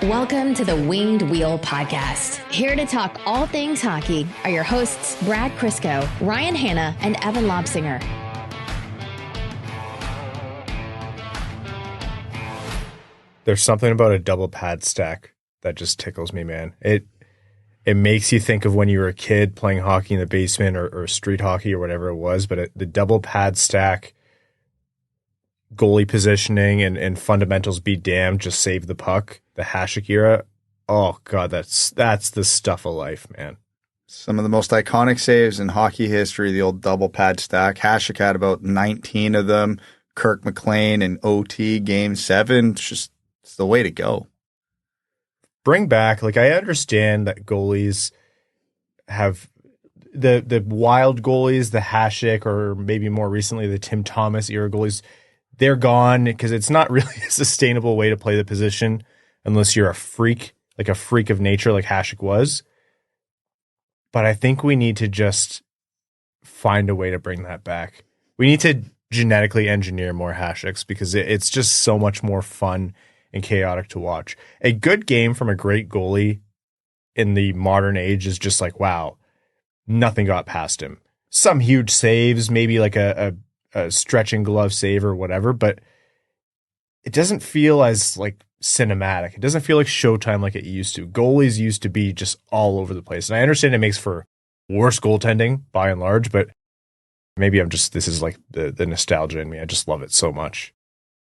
Welcome to the Winged Wheel Podcast. Here to talk all things hockey are your hosts, Brad Crisco, Ryan Hanna, and Evan Lobsinger. There's something about a double pad stack that just tickles me, man. It makes you think of when you were a kid playing hockey in the basement or street hockey or whatever it was, but the double pad stack, goalie positioning and fundamentals be damned, just save the puck, the Hasek era. Oh God, that's the stuff of life, man. Some of the most iconic saves in hockey history, the old double pad stack. Hasek had about 19 of them. Kirk McLean in OT Game 7. It's the way to go. Bring back, I understand that goalies have the wild goalies, the Hasek, or maybe more recently the Tim Thomas era goalies. They're gone because it's not really a sustainable way to play the position unless you're a freak of nature like Hasek was. But I think we need to just find a way to bring that back. We need to genetically engineer more Haseks because it's just so much more fun and chaotic to watch. A good game from a great goalie in the modern age is just like, wow, nothing got past him. Some huge saves, maybe like a stretching glove save or whatever, but it doesn't feel as cinematic. It doesn't feel like Showtime like it used to. Goalies used to be just all over the place. And I understand it makes for worse goaltending by and large, but maybe this is the nostalgia in me. I just love it so much.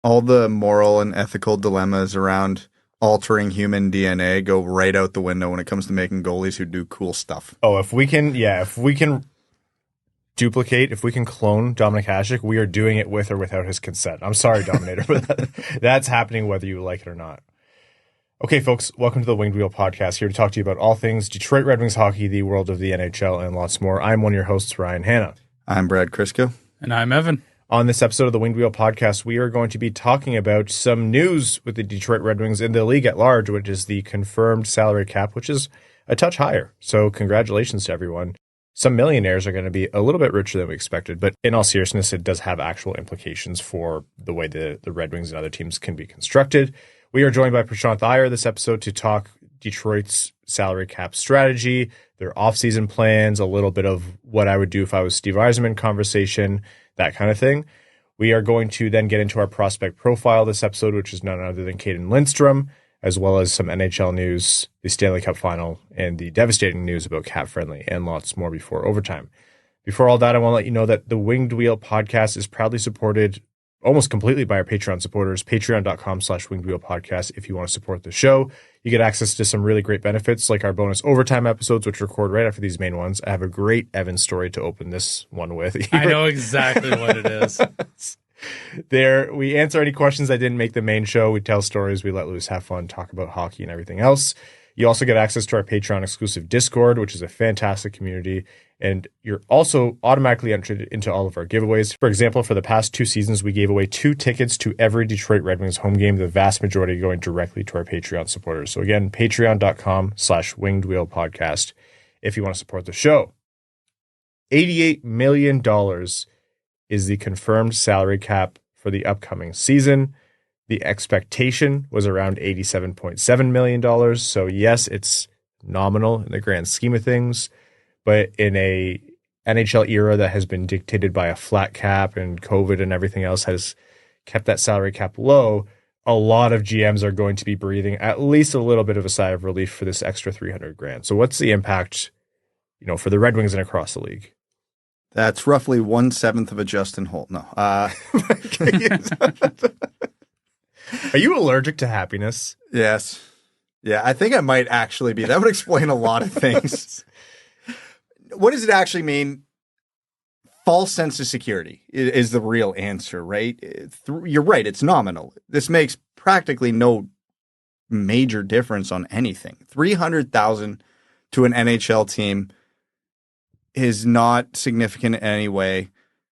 All the moral and ethical dilemmas around altering human DNA go right out the window when it comes to making goalies who do cool stuff. Oh, if we can duplicate, if we can clone Dominik Hasek, we are doing it with or without his consent. I'm sorry, Dominator, but that's happening whether you like it or not. Okay, folks, welcome to the Winged Wheel Podcast, here to talk to you about all things Detroit Red Wings hockey, the world of the NHL, and lots more. I'm one of your hosts, Ryan Hanna. I'm Brad Crisco. And I'm Evan. On this episode of the Winged Wheel Podcast, we are going to be talking about some news with the Detroit Red Wings in the league at large, which is the confirmed salary cap, which is a touch higher. So congratulations to everyone. Some millionaires are going to be a little bit richer than we expected, but in all seriousness, it does have actual implications for the way the Red Wings and other teams can be constructed. We are joined by Prashanth Iyer this episode to talk Detroit's salary cap strategy, their offseason plans, a little bit of what I would do if I was Steve Yzerman conversation, that kind of thing. We are going to then get into our prospect profile this episode, which is none other than Cayden Lindstrom, as well as some NHL news, the Stanley Cup Final, and the devastating news about CapFriendly, and lots more before overtime. Before all that, I want to let you know that the Winged Wheel Podcast is proudly supported almost completely by our Patreon supporters, patreon.com/Winged Wheel Podcast. If you want to support the show, you get access to some really great benefits, like our bonus overtime episodes, which record right after these main ones. I have a great Evan story to open this one with. I know exactly what it is. There, we answer any questions that didn't make the main show. We tell stories, we let loose, have fun, talk about hockey and everything else. You also get access to our Patreon exclusive Discord, which is a fantastic community. And you're also automatically entered into all of our giveaways. For example, for the past 2 seasons, we gave away 2 tickets to every Detroit Red Wings home game, the vast majority going directly to our Patreon supporters. So again, patreon.com/Winged Wheel Podcast if you want to support the show. $88 million is the confirmed salary cap for the upcoming season. The expectation was around $87.7 million. So yes, it's nominal in the grand scheme of things, but in a NHL era that has been dictated by a flat cap and COVID and everything else has kept that salary cap low, a lot of GMs are going to be breathing at least a little bit of a sigh of relief for this extra $300,000. So what's the impact, for the Red Wings and across the league? That's roughly 1/7 of a Justin Holl. No. Are you allergic to happiness? Yes. Yeah, I think I might actually be. That would explain a lot of things. What does it actually mean? False sense of security is the real answer, right? You're right. It's nominal. This makes practically no major difference on anything. $300,000 to an NHL team is not significant in any way.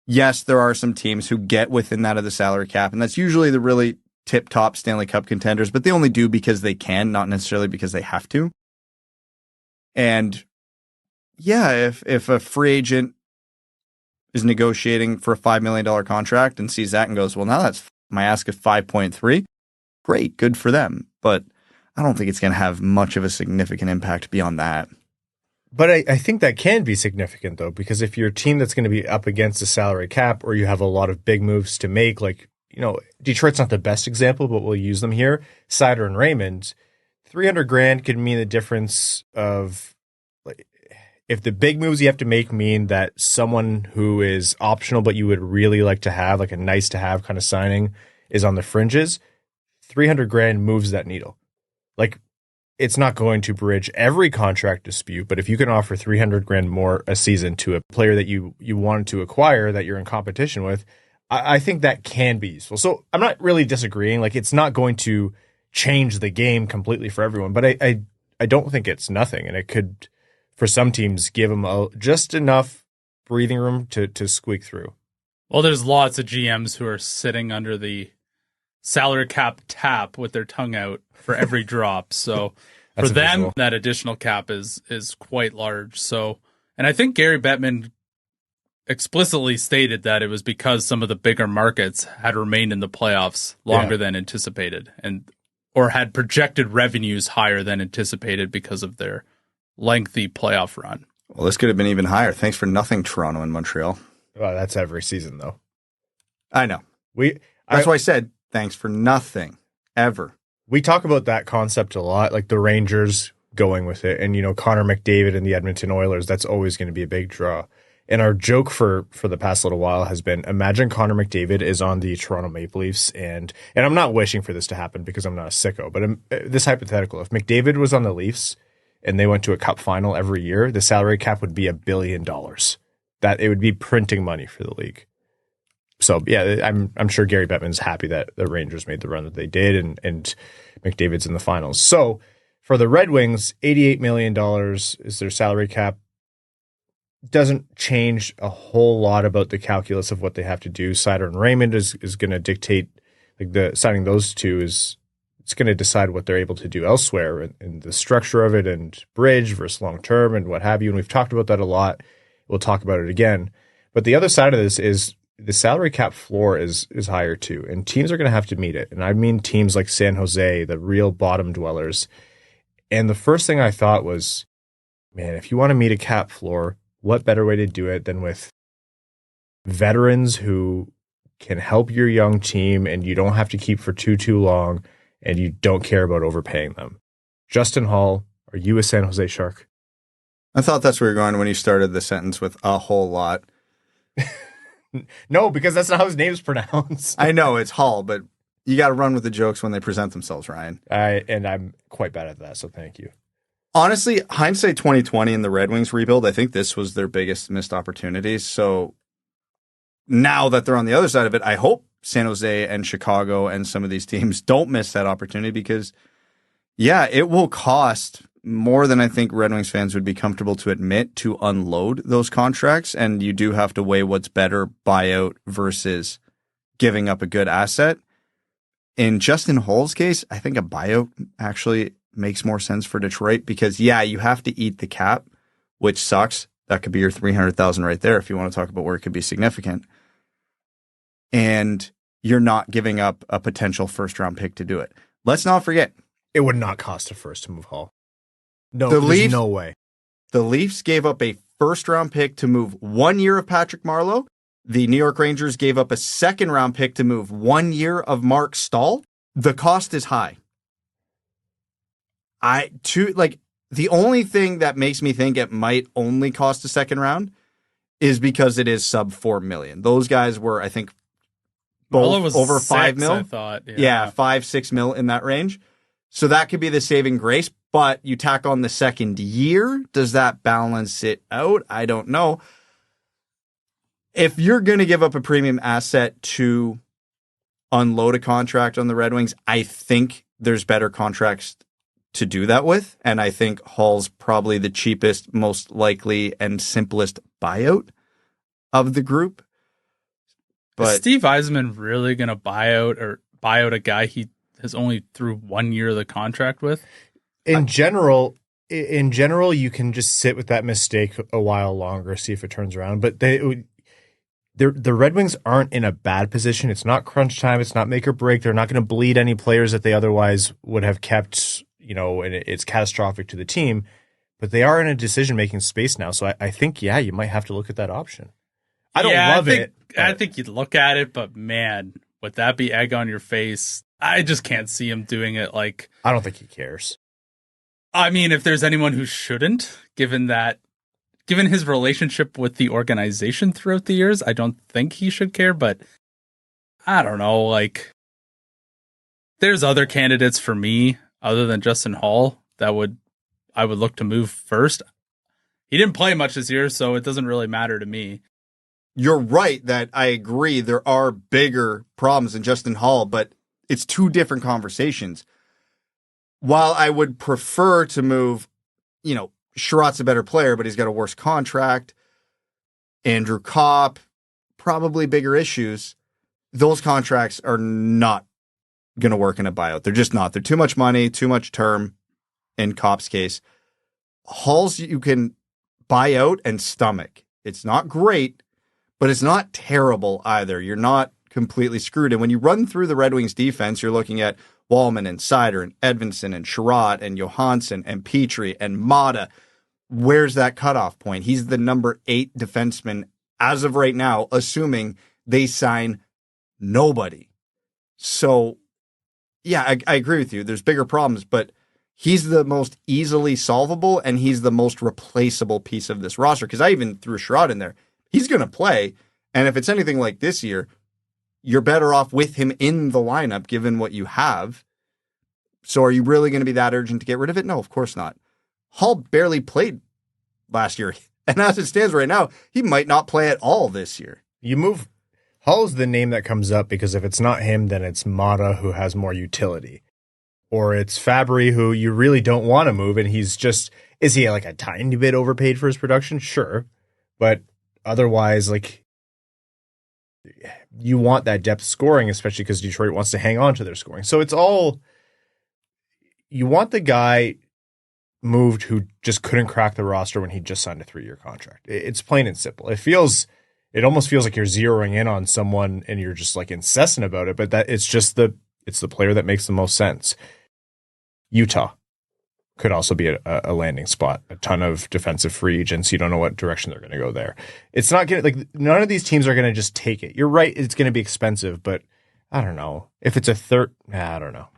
Yes, there are some teams who get within that of the salary cap, and that's usually the really tip-top Stanley Cup contenders, but they only do because they can, not necessarily because they have to. And yeah, if a free agent is negotiating for a $5 million contract and sees that and goes, well, now that's my ask of 5.3, great, good for them. But I don't think it's going to have much of a significant impact beyond that. But I think that can be significant, though, because if you're a team that's going to be up against the salary cap or you have a lot of big moves to make, like, Detroit's not the best example, but we'll use them here. Seider and Raymond, $300,000 could mean the difference of, like, if the big moves you have to make mean that someone who is optional but you would really like to have, like a nice to have kind of signing, is on the fringes, $300,000 moves that needle. Like, it's not going to bridge every contract dispute, but if you can offer $300,000 more a season to a player that you wanted to acquire that you're in competition with, I think that can be useful. So I'm not really disagreeing. Like, it's not going to change the game completely for everyone, but I don't think it's nothing, and it could, for some teams, give them just enough breathing room to squeak through. Well, there's lots of GMs who are sitting under the salary cap tap with their tongue out for every drop. So for them, visual. That additional cap is quite large. So, and I think Gary Bettman explicitly stated that it was because some of the bigger markets had remained in the playoffs longer than anticipated, or had projected revenues higher than anticipated because of their lengthy playoff run. Well, this could have been even higher. Thanks for nothing, Toronto and Montreal. Well, that's every season, though. I know. That's why I said thanks for nothing, ever. We talk about that concept a lot, like the Rangers going with it, and Connor McDavid and the Edmonton Oilers. That's always going to be a big draw. And our joke for the past little while has been, imagine Connor McDavid is on the Toronto Maple Leafs, and I'm not wishing for this to happen because I'm not a sicko, but this hypothetical, if McDavid was on the Leafs and they went to a cup final every year, the salary cap would be $1 billion. That it would be printing money for the league. So yeah, I'm sure Gary Bettman's happy that the Rangers made the run that they did, and McDavid's in the finals. So for the Red Wings, $88 million is their salary cap. Doesn't change a whole lot about the calculus of what they have to do. Seider and Raymond is going to dictate, like, the signing those two it's going to decide what they're able to do elsewhere and the structure of it, and bridge versus long term and what have you. And we've talked about that a lot. We'll talk about it again. But the other side of this is the salary cap floor is higher too, and teams are going to have to meet it. And I mean teams like San Jose, the real bottom dwellers. And the first thing I thought was, man, if you want to meet a cap floor, what better way to do it than with veterans who can help your young team and you don't have to keep for too long and you don't care about overpaying them. Justin Holl, are you a San Jose Shark? I thought that's where you're going when you started the sentence with a whole lot. No, because that's not how his name's pronounced. I know it's Holl, but you got to run with the jokes when they present themselves, Ryan. And I'm quite bad at that, so thank you. Honestly, hindsight 2020 in the Red Wings rebuild, I think this was their biggest missed opportunity. So now that they're on the other side of it, I hope San Jose and Chicago and some of these teams don't miss that opportunity because, yeah, it will cost more than I think Red Wings fans would be comfortable to admit to unload those contracts. And you do have to weigh what's better, buyout versus giving up a good asset. In Justin Holl's case, I think a buyout actually makes more sense for Detroit because, yeah, you have to eat the cap, which sucks. That could be your $300,000 right there if you want to talk about where it could be significant. And you're not giving up a potential first-round pick to do it. Let's not forget. It would not cost a first to move Holl. No, there's no way. The Leafs gave up a first-round pick to move 1 year of Patrick Marleau. The New York Rangers gave up a second-round pick to move 1 year of Mark Stahl. The cost is high. The only thing that makes me think it might only cost a second round is because it is sub $4 million. Those guys were, I think, both over 5 mil. I thought, yeah, 5-6 mil in that range. So that could be the saving grace. But you tack on the second year, does that balance it out? I don't know. If you're going to give up a premium asset to unload a contract on the Red Wings, I think there's better contracts to do that with. And I think Holl's probably the cheapest, most likely, and simplest buyout of the group. But is Steve Yzerman really going to buy out a guy he has only through 1 year of the contract with? In general, you can just sit with that mistake a while longer, see if it turns around. But the Red Wings aren't in a bad position. It's not crunch time. It's not make or break. They're not going to bleed any players that they otherwise would have kept, and it's catastrophic to the team, but they are in a decision-making space now. So I think, you might have to look at that option. I don't love it. I think you'd look at it, but man, would that be egg on your face? I just can't see him doing it. Like, I don't think he cares. I mean, if there's anyone who shouldn't, given his relationship with the organization throughout the years, I don't think he should care, but I don't know, like, there's other candidates for me other than Justin Holl that I would look to move first. He didn't play much this year, so it doesn't really matter to me. You're right that I agree there are bigger problems than Justin Holl, but it's two different conversations. While I would prefer to move, Sherratt's a better player, but he's got a worse contract. Andrew Kopp, probably bigger issues. Those contracts are not going to work in a buyout. They're just not. They're too much money, too much term in Kopp's case. Holl's you can buy out and stomach. It's not great, but it's not terrible either. You're not completely screwed. And when you run through the Red Wings defense, you're looking at Walman and Seider and Edvinsson and Sherratt and Johansson and Petrie and Maatta. Where's that cutoff point? He's the number 8 defenseman as of right now, assuming they sign nobody. So, yeah, I agree with you. There's bigger problems, but he's the most easily solvable and he's the most replaceable piece of this roster. Because I even threw Sherratt in there. He's going to play. And if it's anything like this year, you're better off with him in the lineup, given what you have. So are you really going to be that urgent to get rid of it? No, of course not. Holl barely played last year. And as it stands right now, he might not play at all this year. Holl's the name that comes up because if it's not him, then it's Maatta, who has more utility. Or it's Fabry, who you really don't want to move, and is he like a tiny bit overpaid for his production? Sure. But otherwise, like, you want that depth scoring, especially because Detroit wants to hang on to their scoring. So it's all, you want the guy moved who just couldn't crack the roster when he just signed a 3-year contract. It's plain and simple. It almost feels like you're zeroing in on someone and you're just like incessant about it, but that it's the player that makes the most sense. Utah could also be a landing spot. A ton of defensive free agents. You don't know what direction they're going to go there. It's not going to, none of these teams are going to just take it. You're right. It's going to be expensive, but I don't know if it's a third. I don't know.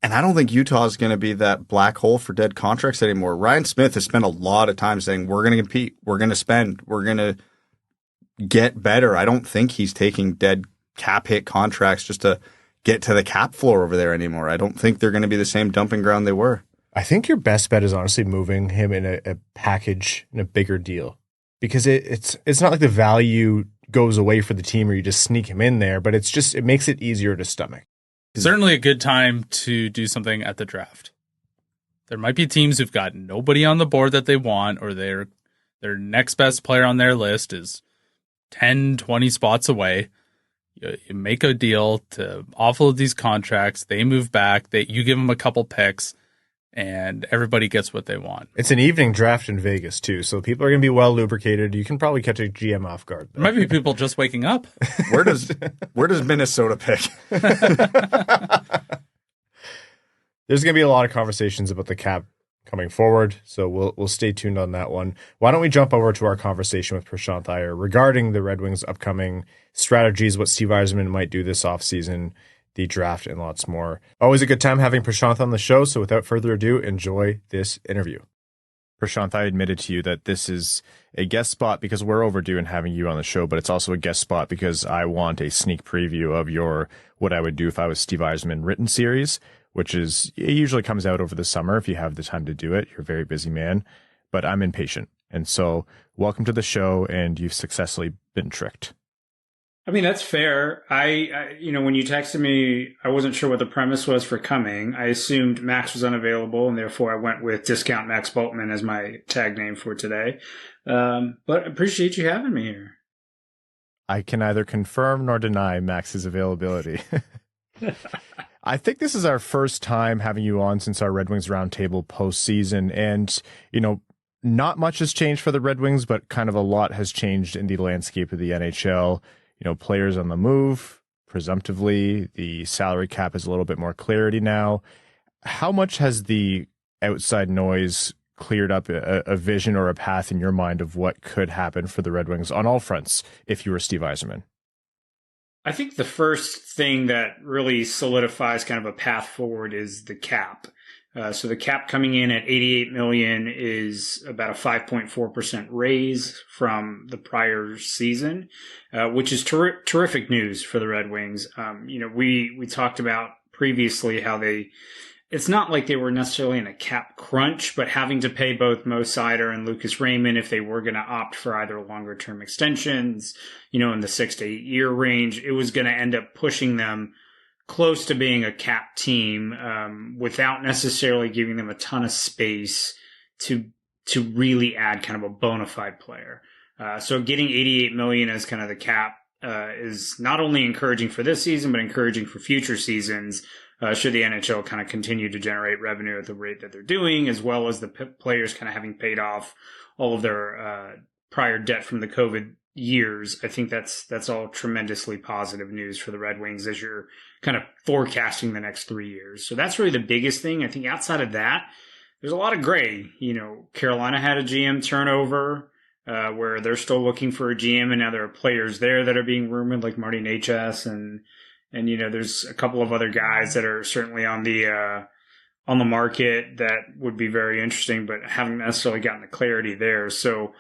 And I don't think Utah is going to be that black hole for dead contracts anymore. Ryan Smith has spent a lot of time saying, we're going to compete. We're going to spend. We're going to get better. I don't think he's taking dead cap hit contracts just to get to the cap floor over there anymore. I don't think they're going to be the same dumping ground they were. I think your best bet is honestly moving him in a package, in a bigger deal, because it's not like the value goes away for the team or you just sneak him in there, but it makes it easier to stomach. Certainly a good time to do something at the draft. There might be teams who've got nobody on the board that they want, or their next best player on their list is 10, 20 spots away. You make a deal to offload these contracts. They move back. You give them a couple picks, and everybody gets what they want. It's an evening draft in Vegas, too, so people are going to be well lubricated. You can probably catch a GM off guard, though. There might be people just waking up. Where does Minnesota pick? There's going to be a lot of conversations about the cap coming forward, so we'll stay tuned on that one. Why don't we jump over to our conversation with Prashanth Iyer regarding the Red Wings' upcoming strategies, what Steve Yzerman might do this offseason, the draft, and lots more. Always a good time having Prashanth on the show, so without further ado, enjoy this interview. Prashanth, I admitted to you that this is a guest spot because we're overdue in having you on the show, but it's also a guest spot because I want a sneak preview of your What I Would Do If I Was Steve Yzerman written series, which it usually comes out over the summer if you have the time to do it. You're a very busy man, but I'm impatient. And so welcome to the show, and you've successfully been tricked. I mean, that's fair. I when you texted me, I wasn't sure what the premise was for coming. I assumed Max was unavailable, and therefore I went with Discount Max Boltman as my tag name for today. But I appreciate you having me here. I can neither confirm nor deny Max's availability. I think this is our first time having you on since our Red Wings Roundtable postseason, and, not much has changed for the Red Wings, but kind of a lot has changed in the landscape of the NHL. Players on the move, presumptively. The salary cap has a little bit more clarity now. how much has the outside noise cleared up a vision or a path in your mind of what could happen for the Red Wings on all fronts if you were Steve Yzerman? I think the first thing that really solidifies kind of a path forward is the cap. So the cap coming in at $88 million is about a 5.4% raise from the prior season, which is terrific news for the Red Wings. We talked about previously how it's not like they were necessarily in a cap crunch, but having to pay both Mo Seider and Lucas Raymond if they were going to opt for either longer term extensions, in the 6 to 8 year range, it was going to end up pushing them close to being a cap team, without necessarily giving them a ton of space to really add kind of a bona fide player. So getting $88 million as kind of the cap, is not only encouraging for this season, but encouraging for future seasons. Should the NHL kind of continue to generate revenue at the rate that they're doing, as well as the players kind of having paid off all of their prior debt from the COVID years. I think that's all tremendously positive news for the Red Wings as you're kind of forecasting the next 3 years. So that's really the biggest thing. I think outside of that, there's a lot of gray. Carolina had a GM turnover, where they're still looking for a GM, and now there are players there that are being rumored, like Marty Necas, and there's a couple of other guys that are certainly on the market that would be very interesting, but haven't necessarily gotten the clarity there. So,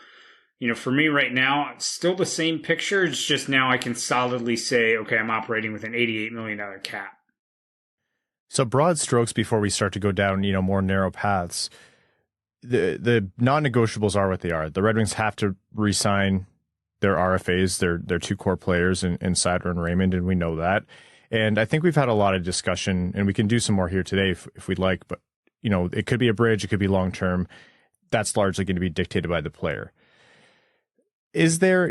for me right now, it's still the same picture. It's just now I can solidly say, okay, I'm operating with an $88 million cap. So broad strokes before we start to go down, more narrow paths. The non-negotiables are what they are. The Red Wings have to re-sign their RFAs, their two core players in Seider and Raymond, and we know that. And I think we've had a lot of discussion, and we can do some more here today if we'd like, but it could be a bridge, it could be long-term. That's largely going to be dictated by the player. Is there,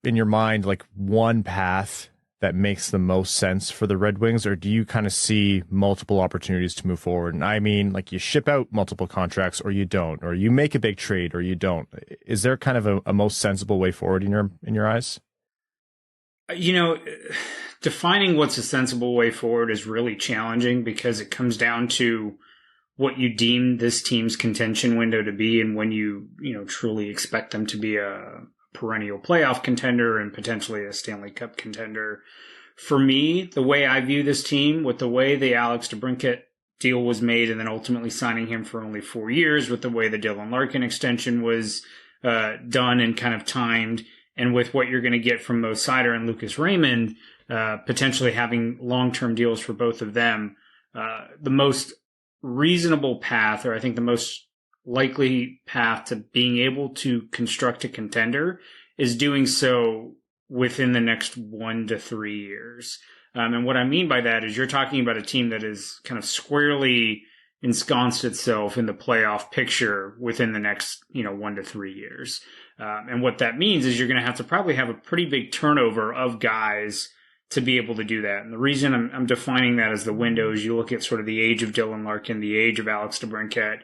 in your mind, like one path that makes the most sense for the Red Wings, or do you kind of see multiple opportunities to move forward? And I mean, like, you ship out multiple contracts or you don't, or you make a big trade or you don't. Is there kind of a most sensible way forward in your eyes? Defining what's a sensible way forward is really challenging because it comes down to what you deem this team's contention window to be and when you truly expect them to be a perennial playoff contender and potentially a Stanley Cup contender. For me, the way I view this team, with the way the Alex DeBrincat deal was made and then ultimately signing him for only 4 years, with the way the Dylan Larkin extension was done and kind of timed, and with what you're going to get from Mo Seider and Lucas Raymond, potentially having long-term deals for both of them, the most reasonable path, or I think the most likely path to being able to construct a contender, is doing so within the next 1 to 3 years. And what I mean by that is you're talking about a team that is kind of squarely ensconced itself in the playoff picture within the next, 1 to 3 years. And what that means is you're going to probably have a pretty big turnover of guys to be able to do that. And the reason I'm defining that as the window is you look at sort of the age of Dylan Larkin, the age of Alex DeBrincat,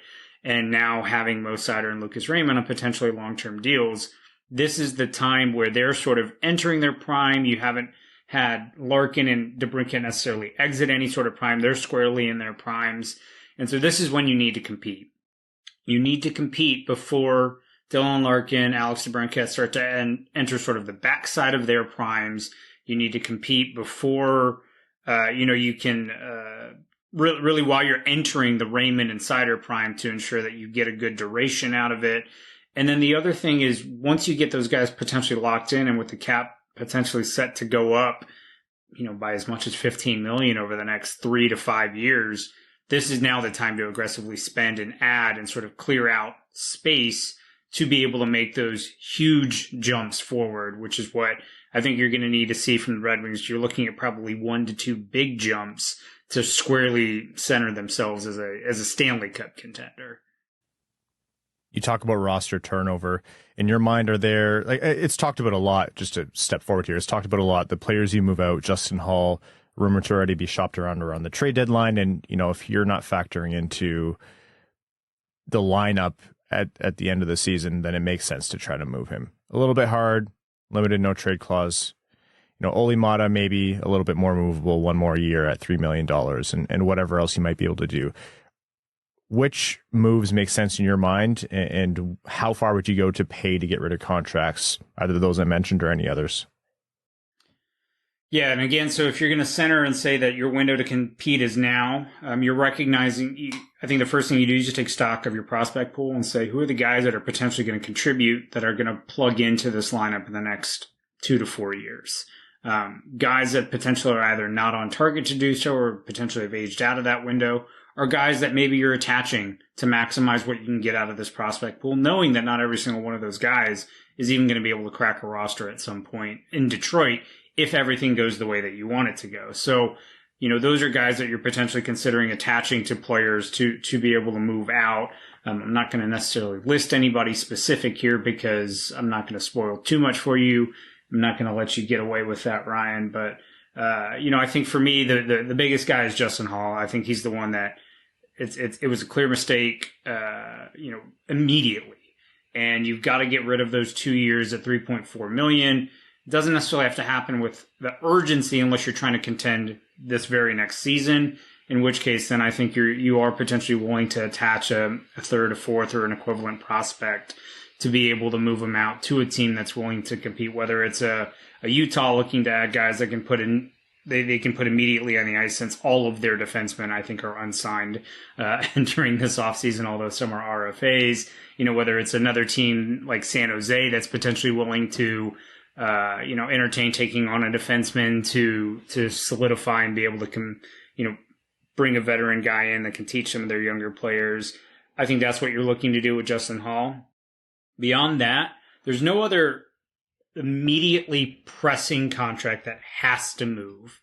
and now having Mo Seider and Lucas Raymond on potentially long-term deals. This is the time where they're sort of entering their prime. You haven't had Larkin and DeBrincat necessarily exit any sort of prime. They're squarely in their primes. And so this is when you need to compete. You need to compete before Dylan Larkin, Alex DeBrincat start to enter sort of the backside of their primes. You need to compete before, you can really while you're entering the Raymond and Seider prime to ensure that you get a good duration out of it. And then the other thing is once you get those guys potentially locked in and with the cap potentially set to go up, by as much as $15 million over the next 3 to 5 years, this is now the time to aggressively spend and add and sort of clear out space to be able to make those huge jumps forward, which is what I think you're going to need to see from the Red Wings. You're looking at probably 1 to 2 big jumps to squarely center themselves as a Stanley Cup contender. You talk about roster turnover. In your mind, are there, it's talked about a lot, just to step forward here, it's talked about a lot, the players you move out, Justin Holl, rumored to already be shopped around the trade deadline. And, if you're not factoring into the lineup at the end of the season, then it makes sense to try to move him. A little bit hard, limited no trade clause. Olli Maatta maybe a little bit more movable, 1 more year at $3 million and whatever else you might be able to do. which moves make sense in your mind, and how far would you go to pay to get rid of contracts, either those I mentioned or any others? Yeah, and again, so if you're going to center and say that your window to compete is now, you're recognizing, I think the first thing you do is just take stock of your prospect pool and say, who are the guys that are potentially going to contribute, that are going to plug into this lineup in the next 2 to 4 years? Guys that potentially are either not on target to do so or potentially have aged out of that window, or guys that maybe you're attaching to maximize what you can get out of this prospect pool, knowing that not every single one of those guys is even going to be able to crack a roster at some point in Detroit if everything goes the way that you want it to go. So, those are guys that you're potentially considering attaching to players to be able to move out. I'm not going to necessarily list anybody specific here because I'm not going to spoil too much for you. I'm not going to let you get away with that, Ryan. But, I think for me, the biggest guy is Justin Holl. I think he's the one that it was a clear mistake, immediately. And you've got to get rid of those 2 years at $3.4 million. It doesn't necessarily have to happen with the urgency unless you're trying to contend this very next season, in which case then I think you are potentially willing to attach a third, a fourth, or an equivalent prospect to be able to move them out to a team that's willing to compete, whether it's a Utah looking to add guys that can put in, they can put immediately on the ice, since all of their defensemen, I think, are unsigned entering this offseason, although some are RFAs. Whether it's another team like San Jose that's potentially willing to entertain taking on a defenseman to solidify and be able to bring a veteran guy in that can teach some of their younger players. I think that's what you're looking to do with Justin Holl. Beyond that, there's no other immediately pressing contract that has to move.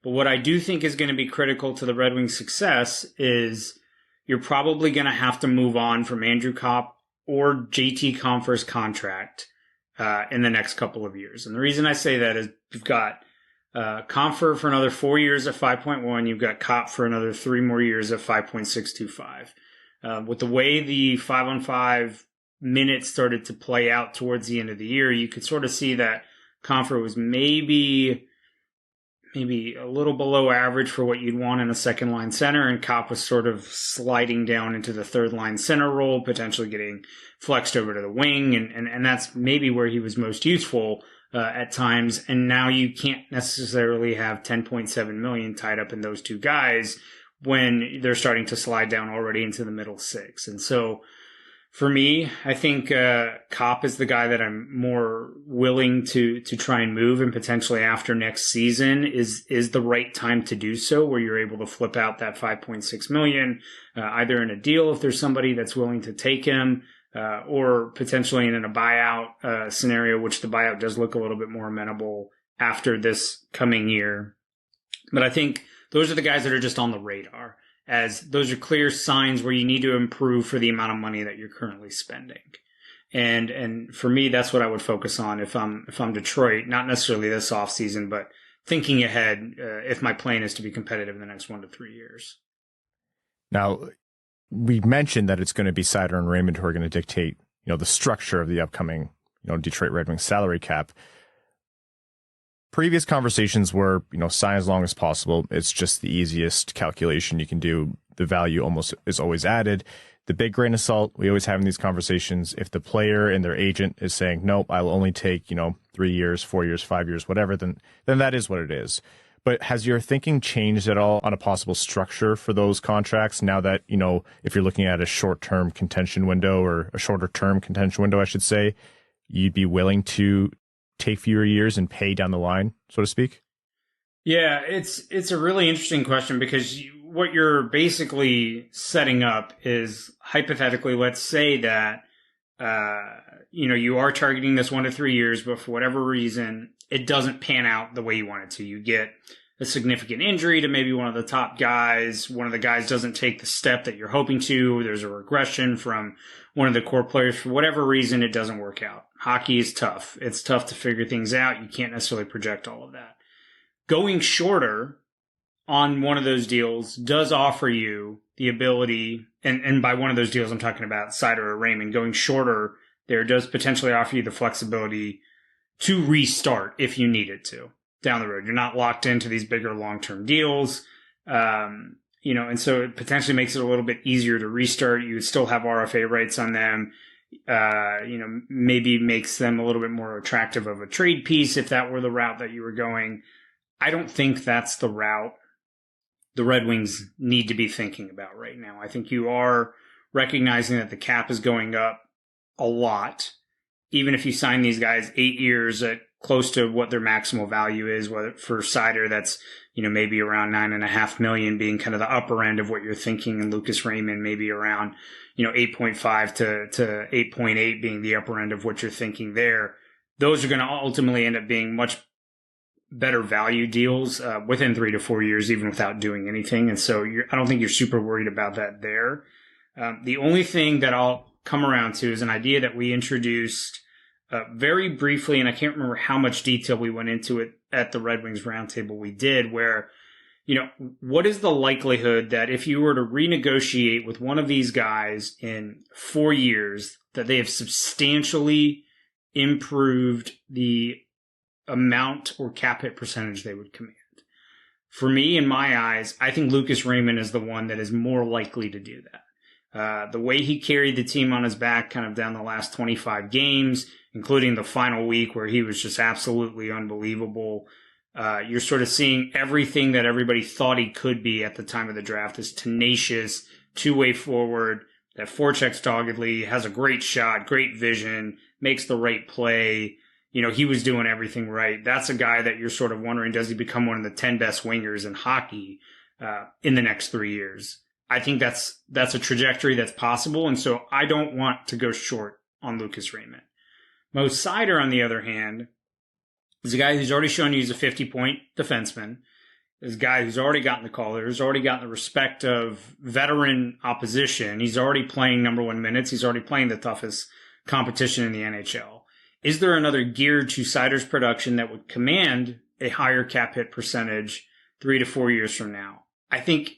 But what I do think is going to be critical to the Red Wings' success is you're probably going to have to move on from Andrew Copp or JT Compher's contract in the next couple of years. And the reason I say that is you've got Compher for another 4 years at 5.1. You've got Copp for another 3 more years at 5.625. With the way the 5-on-5 minutes started to play out towards the end of the year, you could sort of see that Compher was maybe a little below average for what you'd want in a second line center, and Copp was sort of sliding down into the third line center role, potentially getting flexed over to the wing, and that's maybe where he was most useful at times. And now you can't necessarily have $10.7 million tied up in those two guys when they're starting to slide down already into the middle six. And so for me, I think Copp is the guy that I'm more willing to try and move, and potentially after next season is the right time to do so, where you're able to flip out that $5.6 million, either in a deal if there's somebody that's willing to take him, or potentially in a buyout scenario, which the buyout does look a little bit more amenable after this coming year. But I think those are the guys that are just on the radar, as those are clear signs where you need to improve for the amount of money that you're currently spending. And for me, that's what I would focus on if I'm Detroit, not necessarily this offseason, but thinking ahead if my plan is to be competitive in the next 1 to 3 years. Now, we mentioned that it's going to be Seider and Raymond who are going to dictate, the structure of the upcoming, Detroit Red Wings salary cap. Previous conversations were, sign as long as possible. It's just the easiest calculation you can do. The value almost is always added. The big grain of salt we always have in these conversations, if the player and their agent is saying, nope, I'll only take, 3 years, 4 years, 5 years, whatever, then that is what it is. But has your thinking changed at all on a possible structure for those contracts now that, if you're looking at a short-term contention window, or a shorter-term contention window, I should say, you'd be willing to take fewer years and pay down the line, so to speak? Yeah, it's a really interesting question, because what you're basically setting up is, hypothetically, let's say that you are targeting this 1 to 3 years, but for whatever reason it doesn't pan out the way you want it to. You get a significant injury to maybe one of the top guys. One of the guys doesn't take the step that you're hoping to. There's a regression from one of the core players. For whatever reason, it doesn't work out. Hockey is tough. It's tough to figure things out. You can't necessarily project all of that. Going shorter on one of those deals does offer you the ability, and by one of those deals I'm talking about Seider or Raymond, going shorter there does potentially offer you the flexibility to restart if you needed to down the road. You're not locked into these bigger long-term deals. And so it potentially makes it a little bit easier to restart. You would still have RFA rights on them. Maybe makes them a little bit more attractive of a trade piece if that were the route that you were going. I don't think that's the route the Red Wings need to be thinking about right now. I think you are recognizing that the cap is going up a lot. Even if you sign these guys 8 years at close to what their maximal value is, whether for Seider, that's, maybe around $9.5 million being kind of the upper end of what you're thinking, and Lucas Raymond maybe around, 8.5 to 8.8 being the upper end of what you're thinking there. Those are going to ultimately end up being much better value deals within 3 to 4 years, even without doing anything. And so I don't think you're super worried about that there. The only thing that I'll come around to is an idea that we introduced very briefly, and I can't remember how much detail we went into it at the Red Wings roundtable we did, where, what is the likelihood that if you were to renegotiate with one of these guys in 4 years, that they have substantially improved the amount or cap hit percentage they would command? For me, in my eyes, I think Lucas Raymond is the one that is more likely to do that. The way he carried the team on his back kind of down the last 25 games, including the final week where he was just absolutely unbelievable. You're sort of seeing everything that everybody thought he could be at the time of the draft. This tenacious, two-way forward that forechecks doggedly, has a great shot, great vision, makes the right play. He was doing everything right. That's a guy that you're sort of wondering, does he become one of the 10 best wingers in hockey in the next 3 years? I think that's a trajectory that's possible, and so I don't want to go short on Lucas Raymond. Mo Seider, on the other hand, is a guy who's already shown he's a 50-point defenseman. Is a guy who's already gotten the call there, who's already gotten the respect of veteran opposition. He's already playing number one minutes. He's already playing the toughest competition in the NHL. Is there another gear to Seider's production that would command a higher cap hit percentage 3 to 4 years from now? I think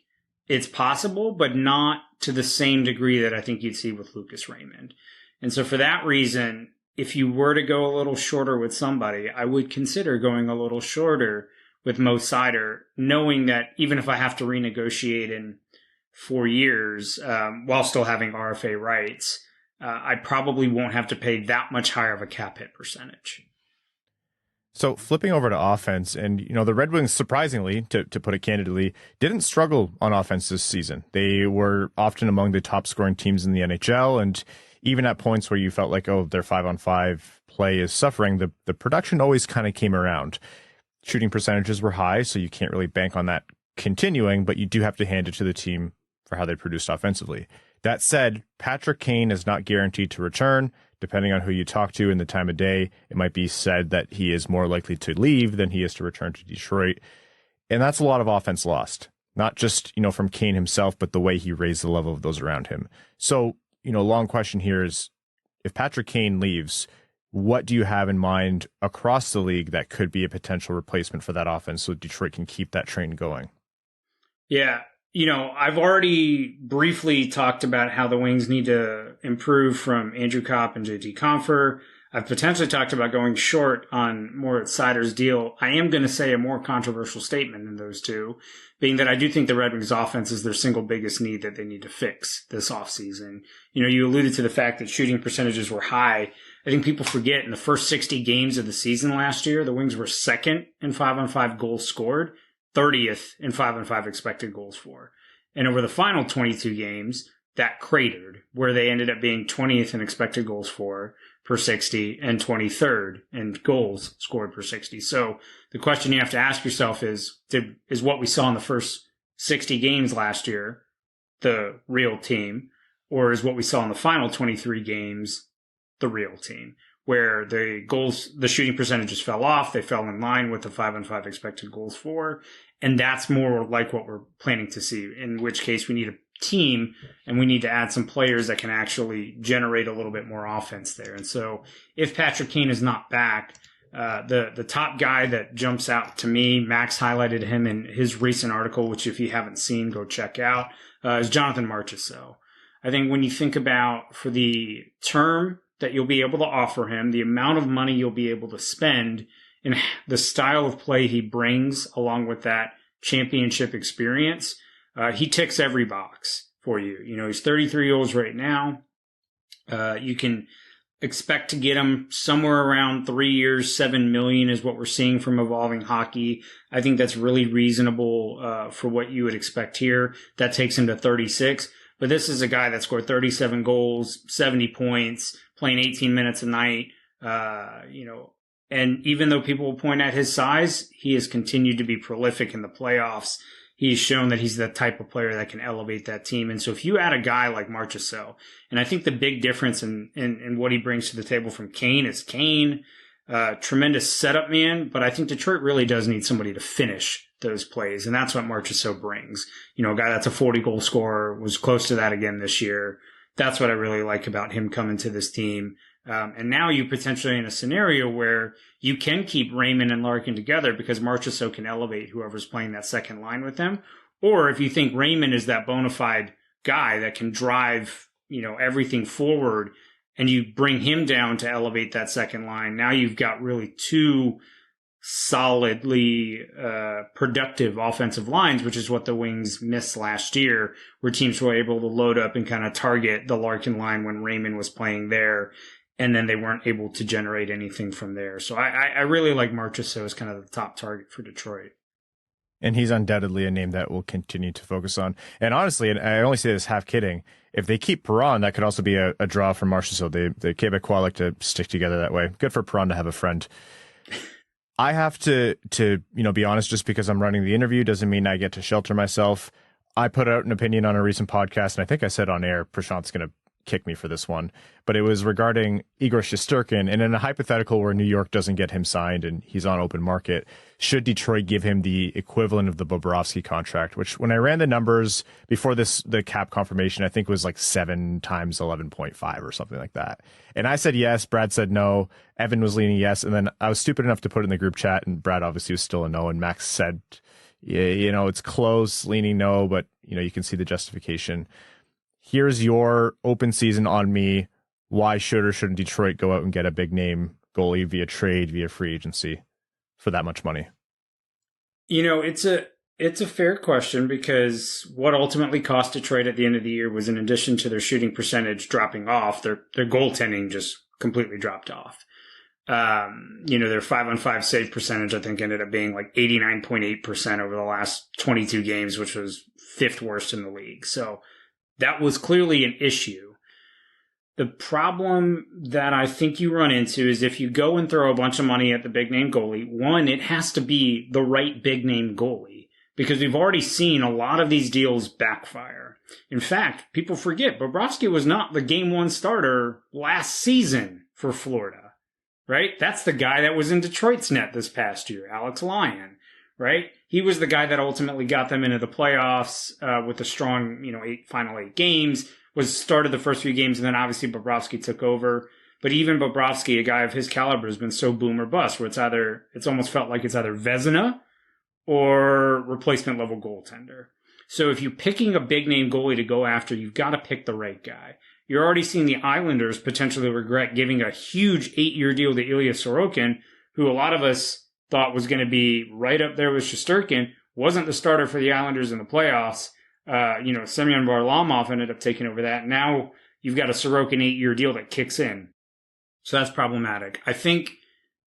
it's possible, but not to the same degree that I think you'd see with Lucas Raymond. And so for that reason, if you were to go a little shorter with somebody, I would consider going a little shorter with Mo Seider, knowing that even if I have to renegotiate in 4 years while still having RFA rights, I probably won't have to pay that much higher of a cap hit percentage. So flipping over to offense, and the Red Wings, surprisingly, to put it candidly, didn't struggle on offense this season. They were often among the top scoring teams in the NHL, and even at points where you felt like, oh, their 5-on-5 play is suffering, the production always kind of came around. Shooting percentages were high, so you can't really bank on that continuing, but you do have to hand it to the team for how they produced offensively. That said, Patrick Kane is not guaranteed to return. Depending on who you talk to and the time of day, it might be said that he is more likely to leave than he is to return to Detroit. And that's a lot of offense lost, not just, from Kane himself, but the way he raised the level of those around him. So, long question here is, if Patrick Kane leaves, what do you have in mind across the league that could be a potential replacement for that offense so Detroit can keep that train going? Yeah. I've already briefly talked about how the Wings need to improve from Andrew Kopp and JT Compher. I've potentially talked about going short on Moritz Seider's deal. I am going to say a more controversial statement than those two, being that I do think the Red Wings offense is their single biggest need that they need to fix this offseason. You alluded to the fact that shooting percentages were high. I think people forget in the first 60 games of the season last year, the Wings were second in 5-on-5 goals scored, 30th in 5-on-5 expected goals for. And over the final 22 games, that cratered, where they ended up being 20th in expected goals for per 60 and 23rd in goals scored per 60. So the question you have to ask yourself is what we saw in the first 60 games last year the real team, or is what we saw in the final 23 games the real team? Where the shooting percentages fell off. They fell in line with the 5-on-5 expected goals for. And that's more like what we're planning to see, in which case we need a team and we need to add some players that can actually generate a little bit more offense there. And so if Patrick Kane is not back, the top guy that jumps out to me, Max highlighted him in his recent article, which if you haven't seen, go check out, is Jonathan Marchessault. I think when you think about for the term that you'll be able to offer him, the amount of money you'll be able to spend, and the style of play he brings along with that championship experience, he ticks every box for you. You know, he's 33 years old right now. You can expect to get him somewhere around 3 years, $7 million is what we're seeing from Evolving Hockey. I think that's really reasonable for what you would expect here. That takes him to 36. But this is a guy that scored 37 goals, 70 points, playing 18 minutes a night. You know, and even though people will point at his size, he has continued to be prolific in the playoffs. He's shown that he's the type of player that can elevate that team. And so if you add a guy like Marchessault, and I think the big difference in what he brings to the table from Kane is Kane, tremendous setup man, but I think Detroit really does need somebody to finish those plays. And that's what Marchessault brings. You know, a guy that's a 40-goal scorer, was close to that again this year. That's what I really like about him coming to this team. And now you potentially in a scenario where you can keep Raymond and Larkin together because Marchessault can elevate whoever's playing that second line with them. Or if you think Raymond is that bona fide guy that can drive, you know, everything forward and you bring him down to elevate that second line, now you've got really two solidly productive offensive lines, which is what the Wings missed last year, where teams were able to load up and kind of target the Larkin line when Raymond was playing there. And then they weren't able to generate anything from there. So I really like Marchessault as kind of the top target for Detroit. And he's undoubtedly a name that we'll continue to focus on. And honestly, and I only say this half kidding, if they keep Perron, that could also be a draw for Marchessault. The Quebecois like to stick together that way. Good for Perron to have a friend. I have to be honest, just because I'm running the interview doesn't mean I get to shelter myself. I put out an opinion on a recent podcast, and I think I said on air, Prashanth's going to kick me for this one, but it was regarding Igor Shesterkin, and in a hypothetical where New York doesn't get him signed and he's on open market, should Detroit give him the equivalent of the Bobrovsky contract, which when I ran the numbers before the cap confirmation, I think was like 7 times 11.5 or something like that. And I said yes, Brad said no, Evan was leaning yes, and then I was stupid enough to put it in the group chat, and Brad obviously was still a no, and Max said, yeah, you know, it's close, leaning no, but you know, you can see the justification. Here's your open season on me. Why should or shouldn't Detroit go out and get a big name goalie via trade, via free agency for that much money? You know, it's a fair question, because what ultimately cost Detroit at the end of the year was, in addition to their shooting percentage dropping off, their goaltending just completely dropped off. You know, their 5-on-5 save percentage, I think, ended up being like 89.8% over the last 22 games, which was 5th worst in the league. So that was clearly an issue. The problem that I think you run into is if you go and throw a bunch of money at the big name goalie, one, it has to be the right big name goalie, because we've already seen a lot of these deals backfire. In fact, people forget Bobrovsky was not the game 1 starter last season for Florida, right? That's the guy that was in Detroit's net this past year, Alex Lyon. Right? He was the guy that ultimately got them into the playoffs with a strong, you know, final 8 games, started the first few games, and then obviously Bobrovsky took over. But even Bobrovsky, a guy of his caliber, has been so boom or bust, where it's almost felt like it's either Vezina or replacement level goaltender. So if you're picking a big name goalie to go after, you've got to pick the right guy. You're already seeing the Islanders potentially regret giving a huge 8-year deal to Ilya Sorokin, who a lot of us thought was going to be right up there with Shesterkin, wasn't the starter for the Islanders in the playoffs. You know, Semyon Varlamov ended up taking over that. Now you've got a Sorokin 8-year deal that kicks in. So that's problematic. I think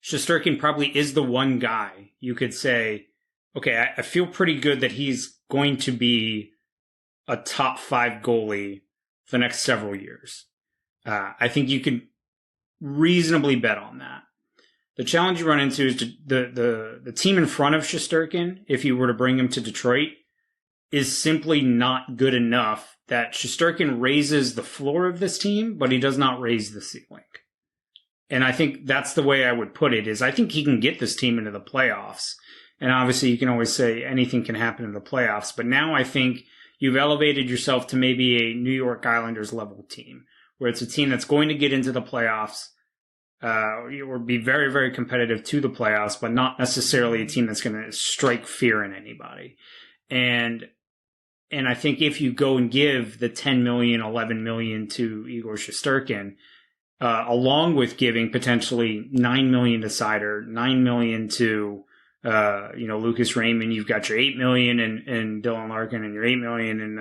Shesterkin probably is the one guy you could say, okay, I feel pretty good that he's going to be a top 5 goalie for the next several years. I think you could reasonably bet on that. The challenge you run into is the team in front of Shesterkin, if you were to bring him to Detroit, is simply not good enough that Shesterkin raises the floor of this team, but he does not raise the ceiling. And I think that's the way I would put it, is I think he can get this team into the playoffs. And obviously you can always say anything can happen in the playoffs, but now I think you've elevated yourself to maybe a New York Islanders level team, where it's a team that's going to get into the playoffs, or be very, very competitive to the playoffs, but not necessarily a team that's going to strike fear in anybody. And I think if you go and give the $10 million, $11 million to Igor Shesterkin, along with giving potentially $9 million to Seider, $9 million to Lucas Raymond, you've got your $8 million and Dylan Larkin and your $8 million and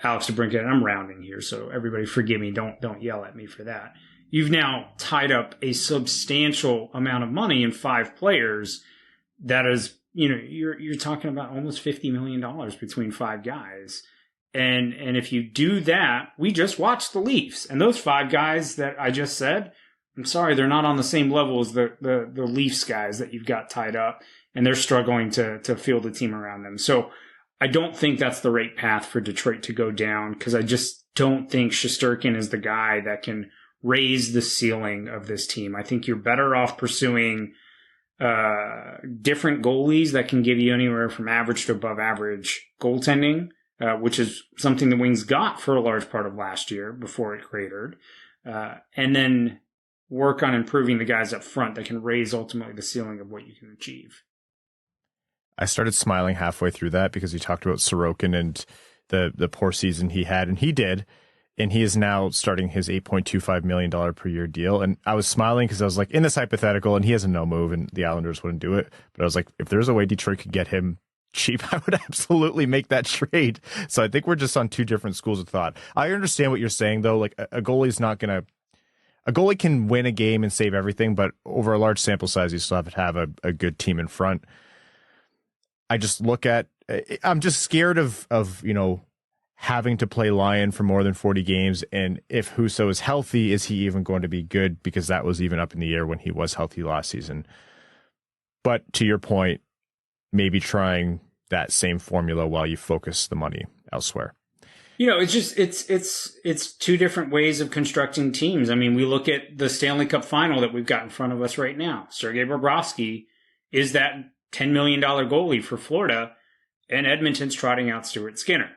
Alex DeBrincat. I'm rounding here, so everybody forgive me. Don't yell at me for that. You've now tied up a substantial amount of money in 5 players. That is, you're talking about almost $50 million between 5 guys. And if you do that, we just watched the Leafs, and those 5 guys that I just said, I'm sorry, they're not on the same level as the Leafs guys that you've got tied up, and they're struggling to field a team around them. So I don't think that's the right path for Detroit to go down, because I just don't think Shesterkin is the guy that can raise the ceiling of this team. I think you're better off pursuing different goalies that can give you anywhere from average to above average goaltending, which is something the Wings got for a large part of last year before it cratered, and then work on improving the guys up front that can raise ultimately the ceiling of what you can achieve. I started smiling halfway through that because you talked about Sorokin and the poor season he had, and he did. And he is now starting his $8.25 million per year deal. And I was smiling because I was like, in this hypothetical, and he has a no move, and the Islanders wouldn't do it. But I was like, if there's a way Detroit could get him cheap, I would absolutely make that trade. So I think we're just on 2 different schools of thought. I understand what you're saying, though. Like, a goalie's not going to. A goalie can win a game and save everything, but over a large sample size, you still have to have a good team in front. I just look at. I'm just scared of having to play Lyon for more than 40 games. And if Husso is healthy, is he even going to be good? Because that was even up in the air when he was healthy last season. But to your point, maybe trying that same formula while you focus the money elsewhere. It's just, it's 2 different ways of constructing teams. I mean, we look at the Stanley Cup Final that we've got in front of us right now. Sergei Bobrovsky is that $10 million goalie for Florida, and Edmonton's trotting out Stuart Skinner.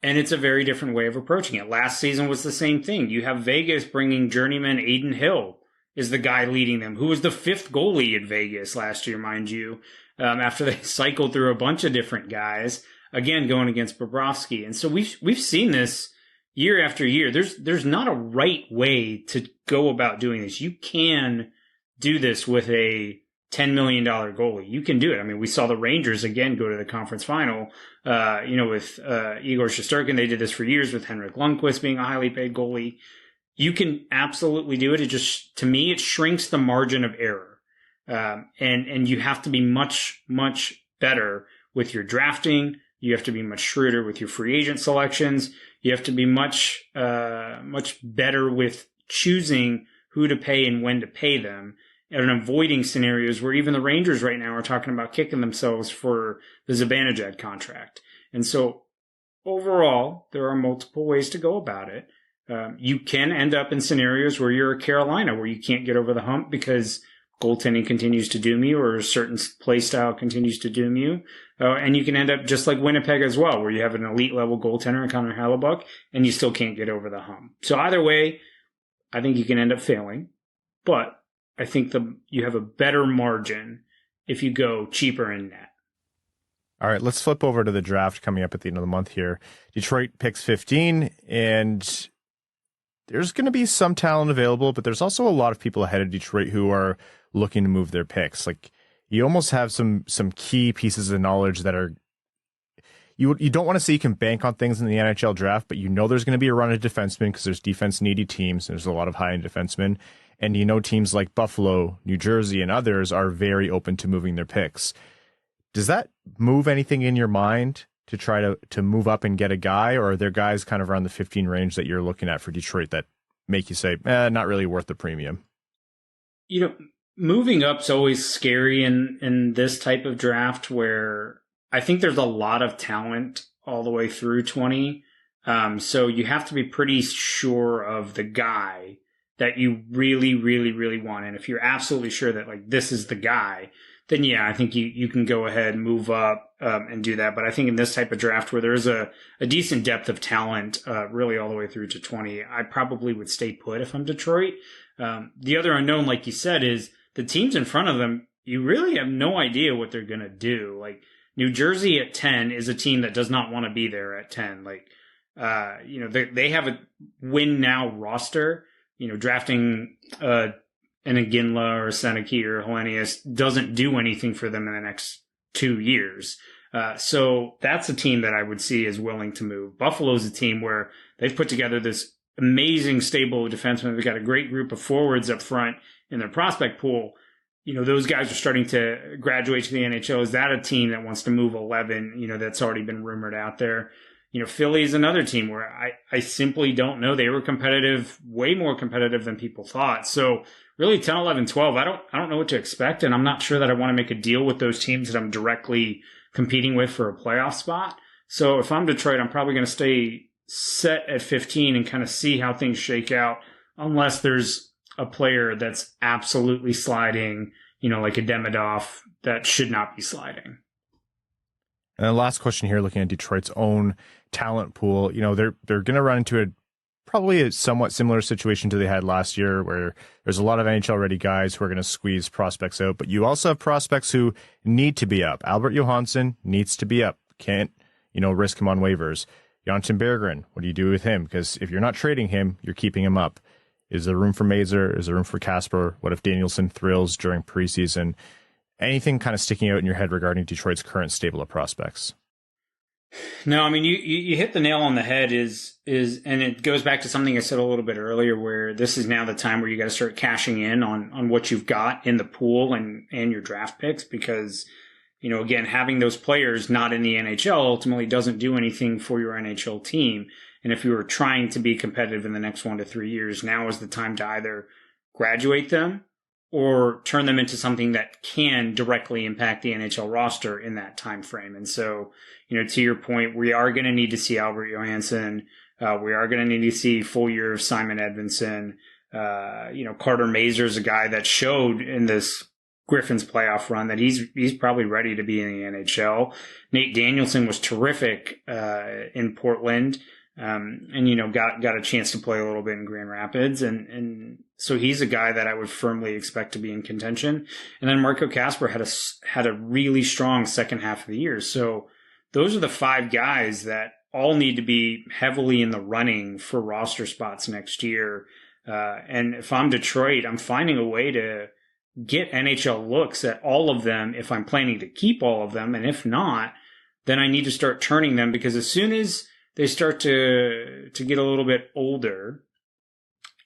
And it's a very different way of approaching it. Last season was the same thing. You have Vegas bringing journeyman Adin Hill is the guy leading them, who was the 5th goalie in Vegas last year, mind you, after they cycled through a bunch of different guys, again, going against Bobrovsky. And so we've seen this year after year. There's not a right way to go about doing this. You can do this with a $10 million goalie. You can do it. I mean, we saw the Rangers again go to the conference final, with Igor Shesterkin. They did this for years with Henrik Lundqvist being a highly paid goalie. You can absolutely do it. It just, to me, it shrinks the margin of error. And you have to be much, much better with your drafting. You have to be much shrewder with your free agent selections. You have to be much better with choosing who to pay and when to pay them, and avoiding scenarios where even the Rangers right now are talking about kicking themselves for the Zibanejad contract. And so overall, there are multiple ways to go about it. You can end up in scenarios where you're a Carolina, where you can't get over the hump because goaltending continues to doom you, or a certain play style continues to doom you. And you can end up just like Winnipeg as well, where you have an elite level goaltender in Connor Hellebuyck, and you still can't get over the hump. So either way, I think you can end up failing. But I think you have a better margin if you go cheaper in net. All right, let's flip over to the draft coming up at the end of the month here. Detroit picks 15, and there's going to be some talent available, but there's also a lot of people ahead of Detroit who are looking to move their picks. Like, you almost have some key pieces of knowledge that are you don't want to say you can bank on things in the NHL draft, but there's going to be a run of defensemen because there's defense-needy teams. There's a lot of high-end defensemen. And teams like Buffalo, New Jersey, and others are very open to moving their picks. Does that move anything in your mind to try to move up and get a guy, or are there guys kind of around the 15 range that you're looking at for Detroit that make you say, not really worth the premium? Moving up's always scary in this type of draft, where I think there's a lot of talent all the way through 20. So you have to be pretty sure of the guy that you really, really, really want. And if you're absolutely sure that this is the guy, then yeah, I think you can go ahead and move up and do that. But I think in this type of draft where there's a decent depth of talent really all the way through to 20, I probably would stay put if I'm Detroit. The other unknown, like you said, is the teams in front of them. You really have no idea what they're going to do. Like, New Jersey at 10 is a team that does not want to be there at 10. They have a win now roster, drafting an Iginla or a Seneke or Hellenius doesn't do anything for them in the next 2 years. So that's a team that I would see is willing to move. Buffalo's a team where they've put together this amazing stable of defensemen. They've got a great group of forwards up front in their prospect pool. You know, those guys are starting to graduate to the NHL. Is that a team that wants to move 11, you know, that's already been rumored out there? You know, Philly is another team where I simply don't know. They were competitive, way more competitive than people thought. So really 10, 11, 12, I don't know what to expect. And I'm not sure that I want to make a deal with those teams that I'm directly competing with for a playoff spot. So if I'm Detroit, I'm probably going to stay set at 15 and kind of see how things shake out, unless there's a player that's absolutely sliding, you know, like a Demidov that should not be sliding. And the last question here, looking at Detroit's own talent pool, you know, they're going to run into probably a somewhat similar situation to they had last year, where there's a lot of NHL ready guys who are going to squeeze prospects out, but you also have prospects who need to be up. Albert Johansson needs to be up. Can't, you know, risk him on waivers. Jonathan Berggren, what do you do with him? Because if you're not trading him, you're keeping him up. Is there room for Mazur? Is there room for Kasper? What if Danielson thrills during preseason? Anything kind of sticking out in your head regarding Detroit's current stable of prospects? No, I mean, you hit the nail on the head and it goes back to something I said a little bit earlier, where this is now the time where you got to start cashing in on what you've got in the pool and your draft picks, because, you know, again, having those players not in the NHL ultimately doesn't do anything for your NHL team. And if you were trying to be competitive in the next 1 to 3 years, now is the time to either graduate them or turn them into something that can directly impact the NHL roster in that time frame. And so, you know, to your point, we are going to need to see Albert Johansson. We are going to need to see full year of Simon Edvinsson. You know, Carter Mazur is a guy that showed in this Griffins playoff run that he's probably ready to be in the NHL. Nate Danielson was terrific in Portland. And, you know, got a chance to play a little bit in Grand Rapids. And so he's a guy that I would firmly expect to be in contention. And then Marco Kasper had a really strong second half of the year. So those are the 5 guys that all need to be heavily in the running for roster spots next year. And if I'm Detroit, I'm finding a way to get NHL looks at all of them if I'm planning to keep all of them. And if not, then I need to start turning them, because as soon as they start to get a little bit older,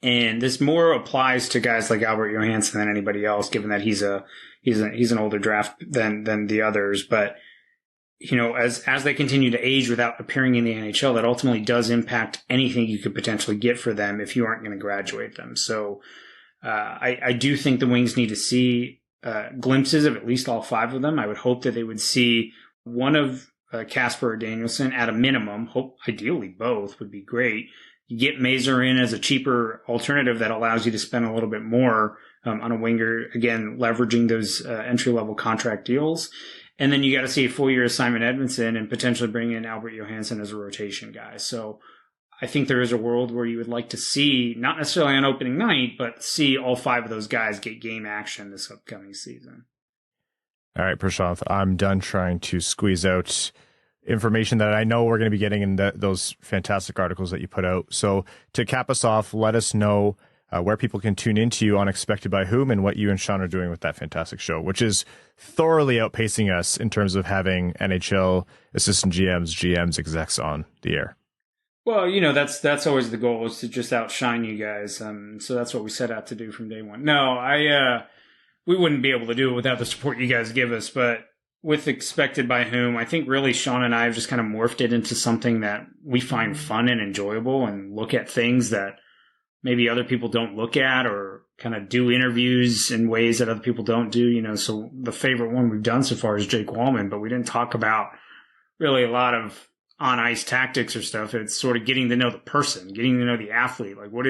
and this more applies to guys like Albert Johansson than anybody else, given that he's an older draft than the others. But, you know, as they continue to age without appearing in the NHL, that ultimately does impact anything you could potentially get for them if you aren't going to graduate them. So I do think the Wings need to see glimpses of at least all 5 of them. I would hope that they would see one of Kasper or Danielson at a minimum. Hope ideally both would be great. You get Mazur in as a cheaper alternative that allows you to spend a little bit more on a winger, again, leveraging those entry-level contract deals. And then you got to see a full year of Simon Edvinsson and potentially bring in Albert Johansson as a rotation guy. So I think there is a world where you would like to see, not necessarily on opening night, but see all 5 of those guys get game action this upcoming season. All right, Prashanth, I'm done trying to squeeze out information that I know we're going to be getting in those fantastic articles that you put out. So to cap us off, let us know where people can tune into you on Expected by Whom and what you and Sean are doing with that fantastic show, which is thoroughly outpacing us in terms of having NHL assistant GMs, execs on the air. Well, you know, that's always the goal, is to just outshine you guys. So that's what we set out to do from day one. No, we wouldn't be able to do it without the support you guys give us. But with Expected by Whom, I think really Sean and I have just kind of morphed it into something that we find fun and enjoyable, and look at things that maybe other people don't look at, or kind of do interviews in ways that other people don't do. You know, so the favorite one we've done so far is Jake Wallman, but we didn't talk about really a lot of on ice tactics or stuff. It's sort of getting to know the person, getting to know the athlete. Like what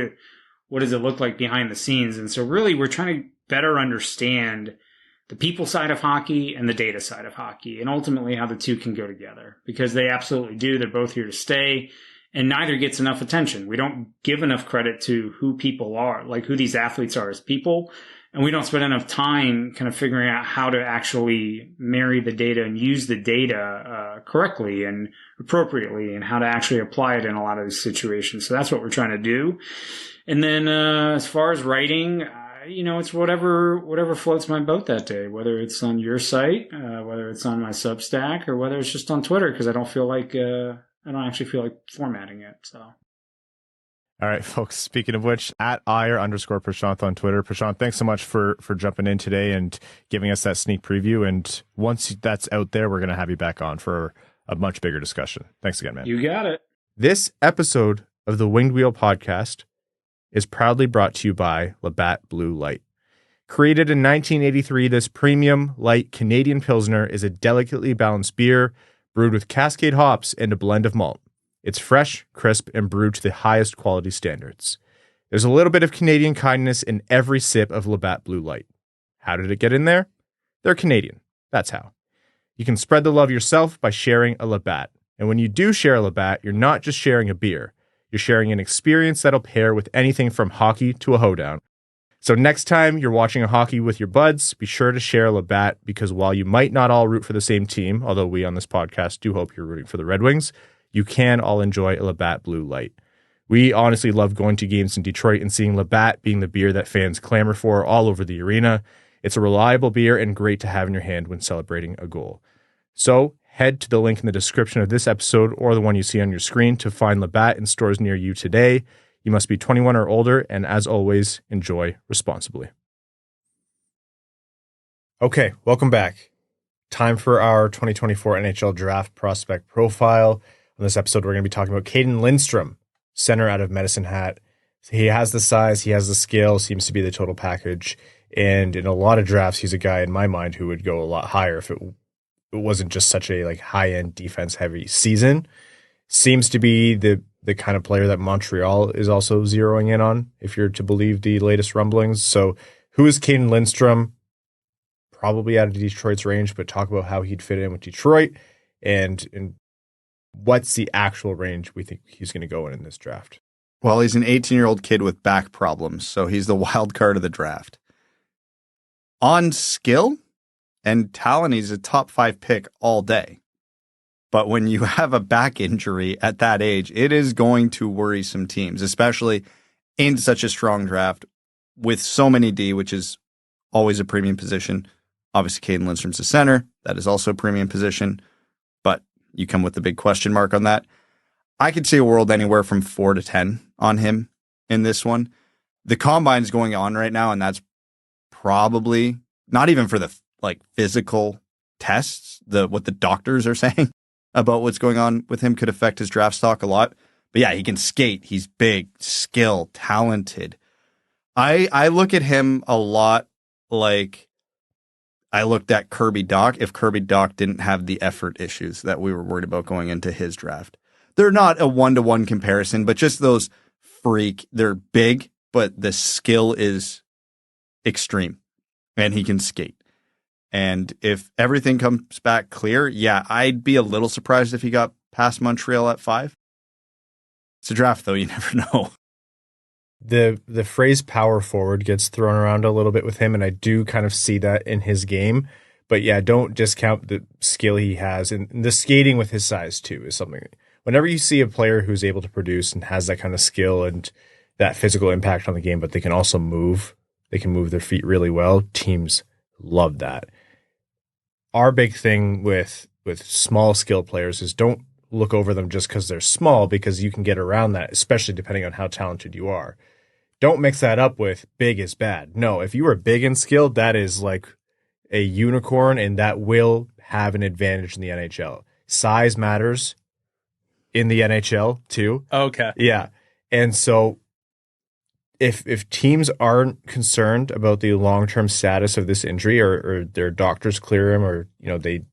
does it look like behind the scenes? And so really we're trying to better understand the people side of hockey and the data side of hockey, and ultimately how the two can go together, because they absolutely do. They're both here to stay, and neither gets enough attention. We don't give enough credit to who people are, like who these athletes are as people. And we don't spend enough time kind of figuring out how to actually marry the data and use the data correctly and appropriately, and how to actually apply it in a lot of these situations. So that's what we're trying to do. And then as far as writing, it's whatever floats my boat that day, whether it's on your site, whether it's on my Substack, or whether it's just on Twitter, because I don't actually feel like formatting it. So. All right, folks, speaking of which, at @Iyer_Prashanth on Twitter. Prashanth, thanks so much for jumping in today and giving us that sneak preview. And once that's out there, we're going to have you back on for a much bigger discussion. Thanks again, man. You got it. This episode of the Winged Wheel podcast is proudly brought to you by Labatt Blue Light. Created in 1983, this premium light Canadian Pilsner is a delicately balanced beer brewed with Cascade hops and a blend of malt. It's fresh, crisp, and brewed to the highest quality standards. There's a little bit of Canadian kindness in every sip of Labatt Blue Light. How did it get in there? They're Canadian. That's how. You can spread the love yourself by sharing a Labatt. And when you do share a Labatt, you're not just sharing a beer. You're sharing an experience that'll pair with anything from hockey to a hoedown. So next time you're watching a hockey with your buds, be sure to share a Labatt, because while you might not all root for the same team, although we on this podcast do hope you're rooting for the Red Wings, you can all enjoy a Labatt Blue Light. We honestly love going to games in Detroit and seeing Labatt being the beer that fans clamor for all over the arena. It's a reliable beer and great to have in your hand when celebrating a goal. So head to the link in the description of this episode or the one you see on your screen to find Labatt in stores near you today. You must be 21 or older, and as always, enjoy responsibly. Okay, welcome back. Time for our 2024 NHL Draft Prospect Profile. On this episode, we're going to be talking about Cayden Lindstrom, center out of Medicine Hat. He has the size, he has the skill, seems to be the total package. And in a lot of drafts, he's a guy in my mind who would go a lot higher if it wasn't just such a high-end defense-heavy season. Seems to be the kind of player that Montreal is also zeroing in on, if you're to believe the latest rumblings. So who is Cayden Lindstrom? Probably out of Detroit's range, but talk about how he'd fit in with Detroit and what's the actual range we think he's going to go in this draft. Well, he's an 18-year-old kid with back problems, so he's the wild card of the draft. On skill and talent, he's a top 5 pick all day. But when you have a back injury at that age, it is going to worry some teams, especially in such a strong draft with so many D, which is always a premium position. Obviously, Cayden Lindstrom's a center. That is also a premium position. But you come with the big question mark on that. I could see a world anywhere from 4 to 10 on him in this one. The combine's going on right now, and that's probably not even for the physical tests. What the doctors are saying about what's going on with him could affect his draft stock a lot. But yeah, he can skate. He's big, skill, talented. I look at him a lot like I looked at Kirby Dach if Kirby Dach didn't have the effort issues that we were worried about going into his draft. They're not a one-to-one comparison, but just those they're big, but the skill is extreme, and he can skate. And if everything comes back clear, yeah, I'd be a little surprised if he got past Montreal at 5. It's a draft, though. You never know. The phrase power forward gets thrown around a little bit with him, and I do kind of see that in his game. But yeah, don't discount the skill he has. And the skating with his size, too, is something. Whenever you see a player who's able to produce and has that kind of skill and that physical impact on the game, but they can also move, they can move their feet really well, teams love that. Our big thing with small skill players is don't look over them just because they're small, because you can get around that, especially depending on how talented you are. Don't mix that up with big is bad. No, if you are big and skilled, that is like a unicorn, and that will have an advantage in the NHL. Size matters in the NHL too. Okay. Yeah. And so if teams aren't concerned about the long-term status of this injury, or their doctors clear him, or they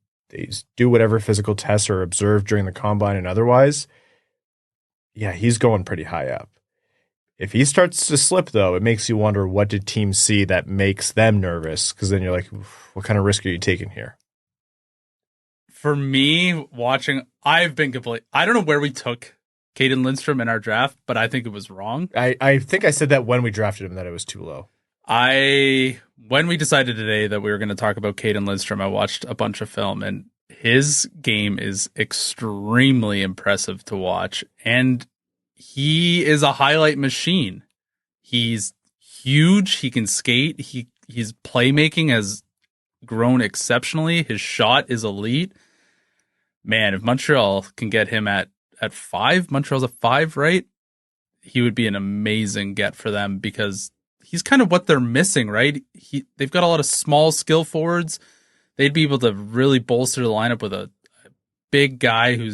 do whatever physical tests are observed during the combine and otherwise, yeah, he's going pretty high up. If he starts to slip, though, it makes you wonder, what did teams see that makes them nervous? Because then you're like, what kind of risk are you taking here? For me, watching, I don't know where we took Cayden Lindstrom in our draft, but I think it was wrong. I think I said that when we drafted him, that it was too low. When we decided today that we were going to talk about Cayden Lindstrom, I watched a bunch of film, and his game is extremely impressive to watch. And he is a highlight machine. He's huge. He can skate. His playmaking has grown exceptionally. His shot is elite. Man, if Montreal can get him at 5, Montreal's a 5, right? He would be an amazing get for them because he's kind of what they're missing, right? They've got a lot of small skill forwards. They'd be able to really bolster the lineup with a big guy who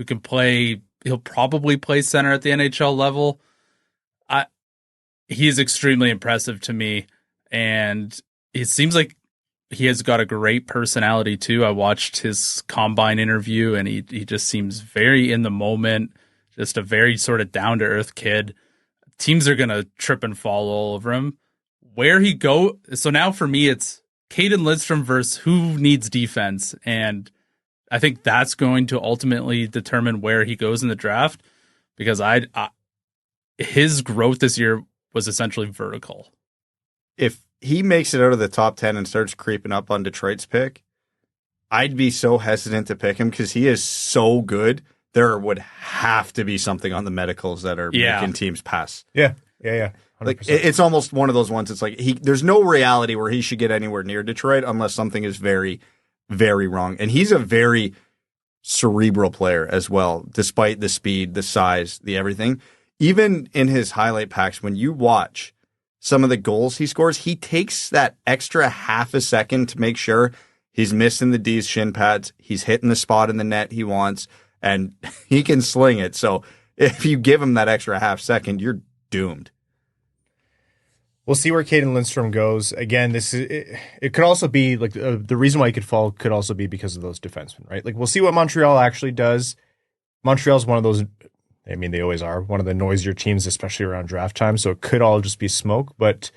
can play. He'll probably play center at the NHL level. He's extremely impressive to me, and it seems like he has got a great personality too. I watched his combine interview, and he just seems very in the moment, just a very sort of down to earth kid. Teams are gonna trip and fall all over him. Where he go? So now for me, it's Cayden Lindstrom versus who needs defense, and I think that's going to ultimately determine where he goes in the draft, because his growth this year was essentially vertical. If he makes it out of the top 10 and starts creeping up on Detroit's pick, I'd be so hesitant to pick him because he is so good. There would have to be something on the medicals that are making teams pass. Yeah. 100%. Like it's almost one of those ones. It's like there's no reality where he should get anywhere near Detroit unless something is very, very wrong. And he's a very cerebral player as well, despite the speed, the size, the everything. Even in his highlight packs, when you watch some of the goals he scores, he takes that extra half a second to make sure he's missing the D's shin pads, he's hitting the spot in the net he wants, and he can sling it. So if you give him that extra half second, you're doomed. We'll see where Cayden Lindstrom goes. Again, it could also be like the reason why he could fall could also be because of those defensemen, right? Like we'll see what Montreal actually does. Montreal's one of those. I mean, they always are one of the noisier teams, especially around draft time. So it could all just be smoke. But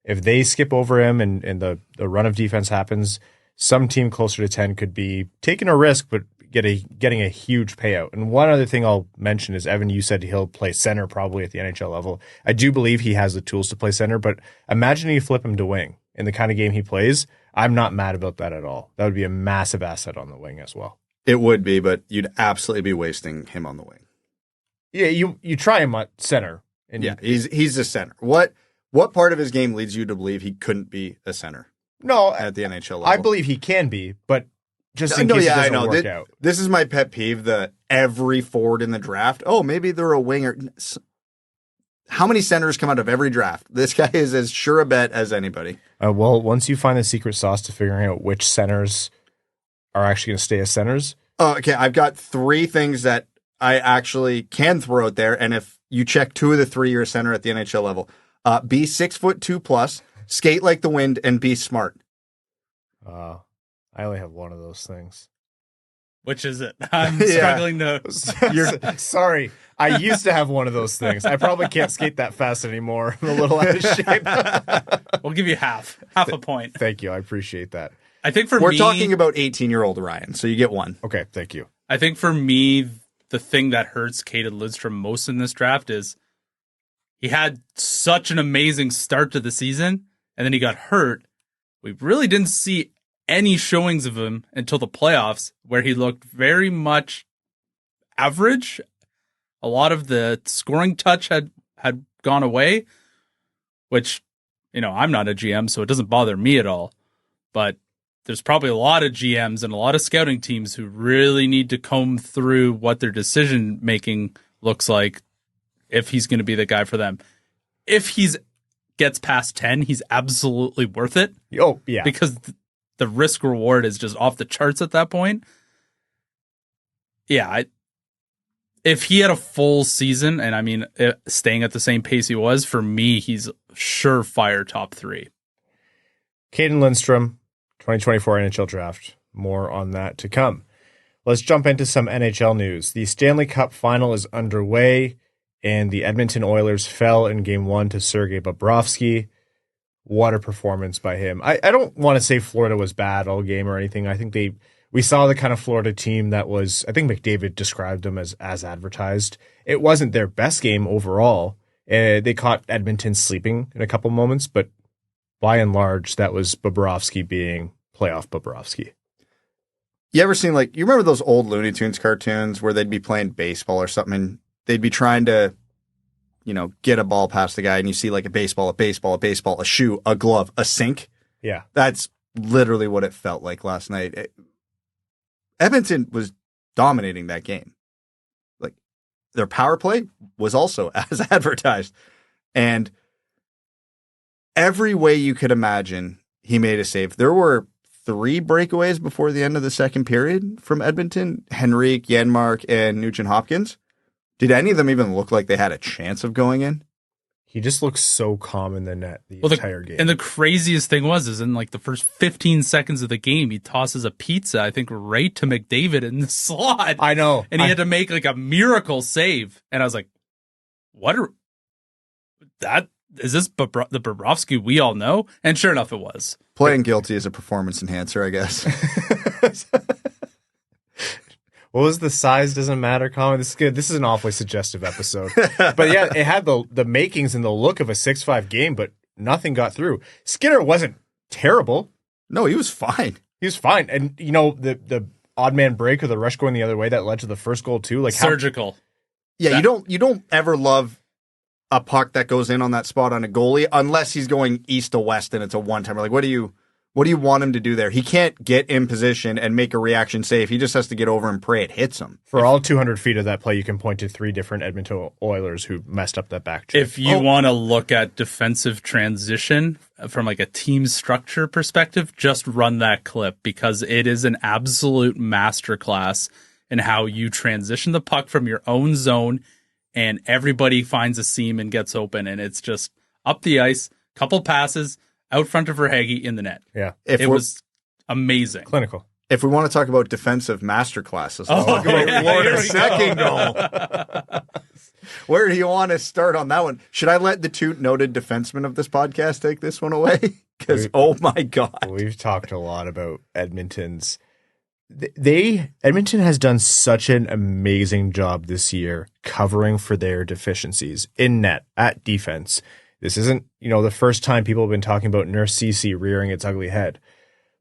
if they skip over him and the run of defense happens, some team closer to 10 could be taking a risk, but getting a huge payout. And one other thing I'll mention is, Evan, you said he'll play center probably at the NHL level. I do believe he has the tools to play center, but imagine you flip him to wing in the kind of game he plays. I'm not mad about that at all. That would be a massive asset on the wing as well. It would be, but you'd absolutely be wasting him on the wing. Yeah, you try him at center. And yeah, he's a center. What part of his game leads you to believe he couldn't be a center? No, at the NHL level. I believe he can be, but just in case it doesn't work out. This is my pet peeve, every forward in the draft, maybe they're a winger. How many centers come out of every draft? This guy is as sure a bet as anybody. Well, once you find the secret sauce to figuring out which centers are actually going to stay as centers. Okay, I've got 3 things that I actually can throw out there, and if you check 2 of the 3, you're a center at the NHL level. Be 6'2+, skate like the wind, and be smart. I only have one of those things. Which is it? I'm struggling to. Sorry, I used to have one of those things. I probably can't skate that fast anymore. I'm a little out of shape. We'll give you half a point. Thank you. I appreciate that. I think we're talking about 18-year-old Ryan, so you get 1. Okay, thank you. I think for me, the thing that hurts Cayden Lindstrom most in this draft is he had such an amazing start to the season, and then he got hurt. We really didn't see any showings of him until the playoffs, where he looked very much average. A lot of the scoring touch had gone away, which, I'm not a GM, so it doesn't bother me at all. But there's probably a lot of GMs and a lot of scouting teams who really need to comb through what their decision making looks like if he's going to be the guy for them. If he's gets past 10, he's absolutely worth it. Oh, yeah. Because the risk reward is just off the charts at that point. Yeah, if he had a full season, and staying at the same pace he was, for me, he's surefire top 3. Cayden Lindstrom, 2024 NHL Draft. More on that to come. Let's jump into some NHL news. The Stanley Cup Final is underway, and the Edmonton Oilers fell in Game 1 to Sergei Bobrovsky. What a performance by him. I don't want to say Florida was bad all game or anything. I think we saw the kind of Florida team that was, I think McDavid described them as advertised. It wasn't their best game overall. They caught Edmonton sleeping in a couple moments, but by and large, that was Bobrovsky being playoff Bobrovsky. You ever seen, you remember those old Looney Tunes cartoons where they'd be playing baseball or something, and they'd be trying to get a ball past the guy and you see like a baseball, a shoe, a glove, a sink. Yeah. That's literally what it felt like last night. Edmonton was dominating that game. Like their power play was also as advertised. And every way you could imagine, he made a save. There were 3 breakaways before the end of the second period from Edmonton. Henrique, Janmark, and Nugent-Hopkins. Did any of them even look like they had a chance of going in? He just looks so calm in the net the entire game. And the craziest thing is in like the first 15 seconds of the game, he tosses a pizza, I think, right to McDavid in the slot. I know. And he had to make like a miracle save. And I was like, is this the Bobrovsky we all know? And sure enough, it was. Playing guilty is a performance enhancer, I guess. What was the size doesn't matter comment? This is good. This is an awfully suggestive episode. But yeah, it had the makings and the look of a 6-5 game, but nothing got through. Skinner wasn't terrible. No, he was fine. He was fine. And the odd man break or the rush going the other way that led to the first goal too. Like surgical. Yeah, you don't ever love a puck that goes in on that spot on a goalie unless he's going east to west and it's a one-timer. Like what do you want him to do there? He can't get in position and make a reaction save. He just has to get over and pray it hits him. For all 200 feet of that play, you can point to 3 different Edmonton Oilers who messed up that back check. If you want to look at defensive transition from like a team structure perspective, just run that clip because it is an absolute masterclass in how you transition the puck from your own zone and everybody finds a seam and gets open. And it's just up the ice, couple passes, out front of Verhaeghe in the net. Yeah. It was amazing. Clinical. If we want to talk about defensive masterclasses, let's talk about Florida's second goal. Where do you want to start on that one? Should I let the 2 noted defensemen of this podcast take this one away? Because, oh my God. We've talked a lot about Edmonton's. Edmonton has done such an amazing job this year covering for their deficiencies in net, at defense. This isn't, the first time people have been talking about Nurse CC rearing its ugly head.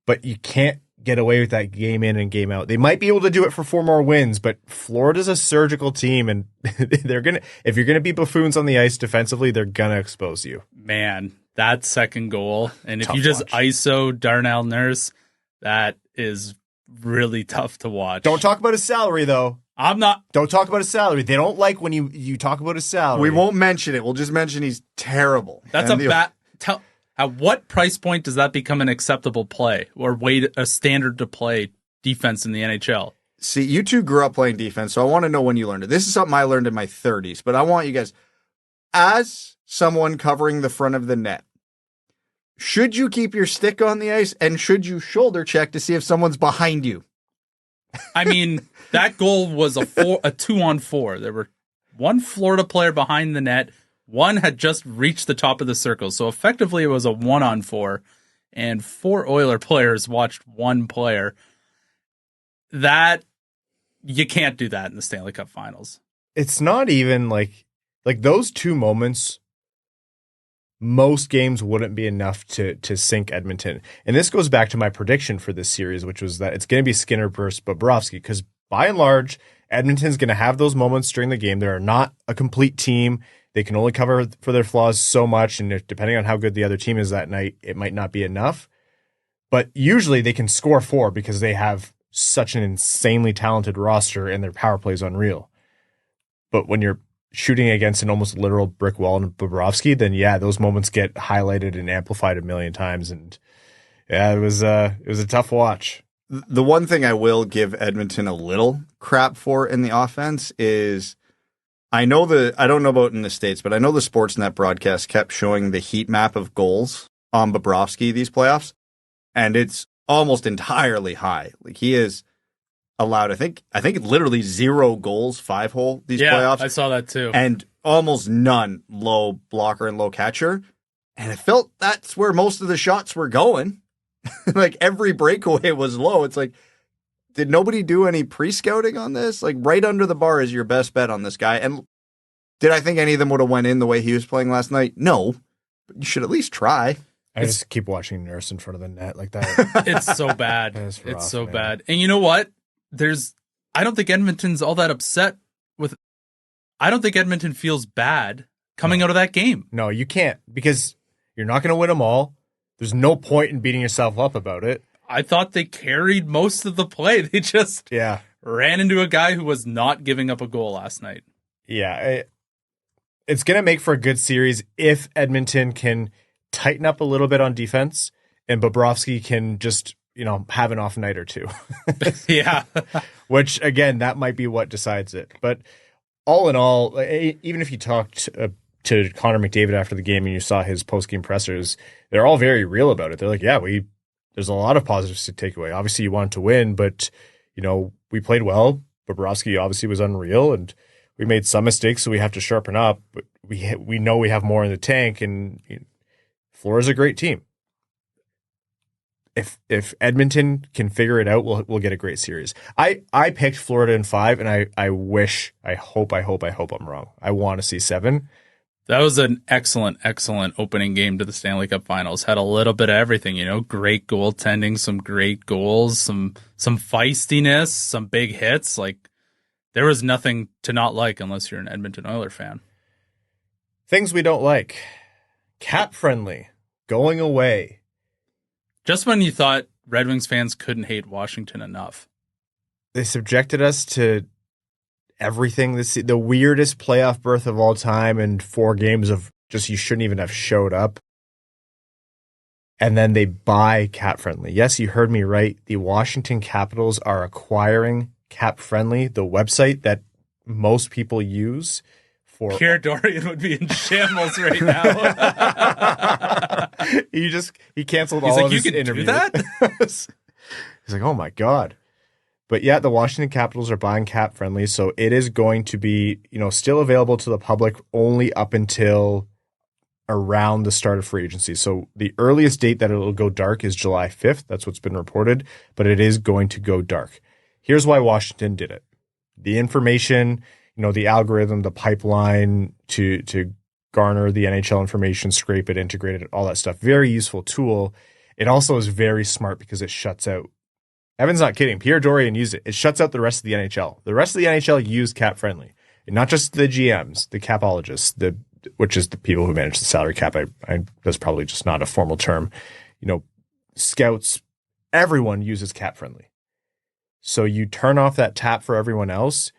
But you can't get away with that game in and game out. They might be able to do it for 4 more wins, but Florida's a surgical team, and if you're gonna be buffoons on the ice defensively, they're gonna expose you. Man, that second goal, and if you just ISO Darnell Nurse, that is really tough to watch. Don't talk about his salary, though. I'm not. Don't talk about his salary. They don't like when you talk about his salary. We won't mention it. We'll just mention he's terrible. That's at what price point does that become an acceptable play or a standard to play defense in the NHL? See, you 2 grew up playing defense, so I want to know when you learned it. This is something I learned in my 30s, but I want you guys, as someone covering the front of the net, should you keep your stick on the ice and should you shoulder check to see if someone's behind you? I mean, that goal was a 2-on-4. There were 1 Florida player behind the net. 1 had just reached the top of the circle. So effectively it was a 1-on-4 and 4 Oiler players watched 1 player. That you can't do that in the Stanley Cup Finals. It's not even like those 2 moments. Most games wouldn't be enough to sink Edmonton. And this goes back to my prediction for this series, which was that it's going to be Skinner versus Bobrovsky, because by and large, Edmonton's going to have those moments during the game. They're not a complete team. They can only cover for their flaws so much, and depending on how good the other team is that night, it might not be enough. But usually they can score 4 because they have such an insanely talented roster and their power play is unreal. But when you're shooting against an almost literal brick wall in Bobrovsky, then yeah, those moments get highlighted and amplified a million times. And yeah, it was a tough watch. The one thing I will give Edmonton a little crap for in the offense is I don't know about in the States, but I know the Sportsnet broadcast kept showing the heat map of goals on Bobrovsky these playoffs, and it's almost entirely high. Like he is allowed, I think literally 0 goals, 5-hole these playoffs. I saw that too. And almost none low blocker and low catcher. And it felt that's where most of the shots were going. Like every breakaway was low. It's like, did nobody do any pre-scouting on this? Like right under the bar is your best bet on this guy. And did I think any of them would have went in the way he was playing last night? No, but you should at least try. I just keep watching Nurse in front of the net like that. It's so bad. It's so bad. And you know what? I don't think Edmonton's all that upset with. I don't think Edmonton feels bad coming out of that game. No, you can't, because you're not going to win them all. There's no point in beating yourself up about it. I thought they carried most of the play. They just Yeah. ran into a guy who was not giving up a goal last night. Yeah. It's going to make for a good series if Edmonton can tighten up a little bit on defense and Bobrovsky can just, have an off night or two. Yeah. Which, again, that might be what decides it. But all in all, even if you talked to Connor McDavid after the game and you saw his post-game pressers, they're all very real about it. They're like, yeah, there's a lot of positives to take away. Obviously, you wanted to win, but, we played well. Bobrovsky obviously was unreal, and we made some mistakes, so we have to sharpen up. But we know we have more in the tank, and Florida's a great team. If Edmonton can figure it out, we'll get a great series. I picked Florida in 5, and I hope I'm wrong. I want to see 7. That was an excellent opening game to the Stanley Cup Finals. Had a little bit of everything, great goaltending, some great goals, some feistiness, some big hits. Like, there was nothing to not like unless you're an Edmonton Oilers fan. Things we don't like. CapFriendly going away. Just when you thought Red Wings fans couldn't hate Washington enough. They subjected us to everything. The weirdest playoff berth of all time, and 4 games of just you shouldn't even have showed up. And then they buy CapFriendly. Yes, you heard me right. The Washington Capitals are acquiring CapFriendly, the website that most people use for. Pierre Dorian would be in shambles right now. He canceled He's all like, of his you can interviews. do that? He's like, oh my God. But yeah, the Washington Capitals are buying CapFriendly, so it is going to be, still available to the public only up until around the start of free agency. So the earliest date that it'll go dark is July 5th. That's what's been reported, but it is going to go dark. Here's why Washington did it. The information, the algorithm, the pipeline to garner the NHL information, scrape it, integrate it, all that stuff. Very useful tool. It also is very smart because it shuts out. Evan's not kidding. Pierre Dorian used it. It shuts out the rest of the NHL. The rest of the NHL use CapFriendly. And not just the GMs, the capologists, which is the people who manage the salary cap. That's probably just not a formal term. Scouts, everyone uses CapFriendly. So you turn off that tap for everyone else,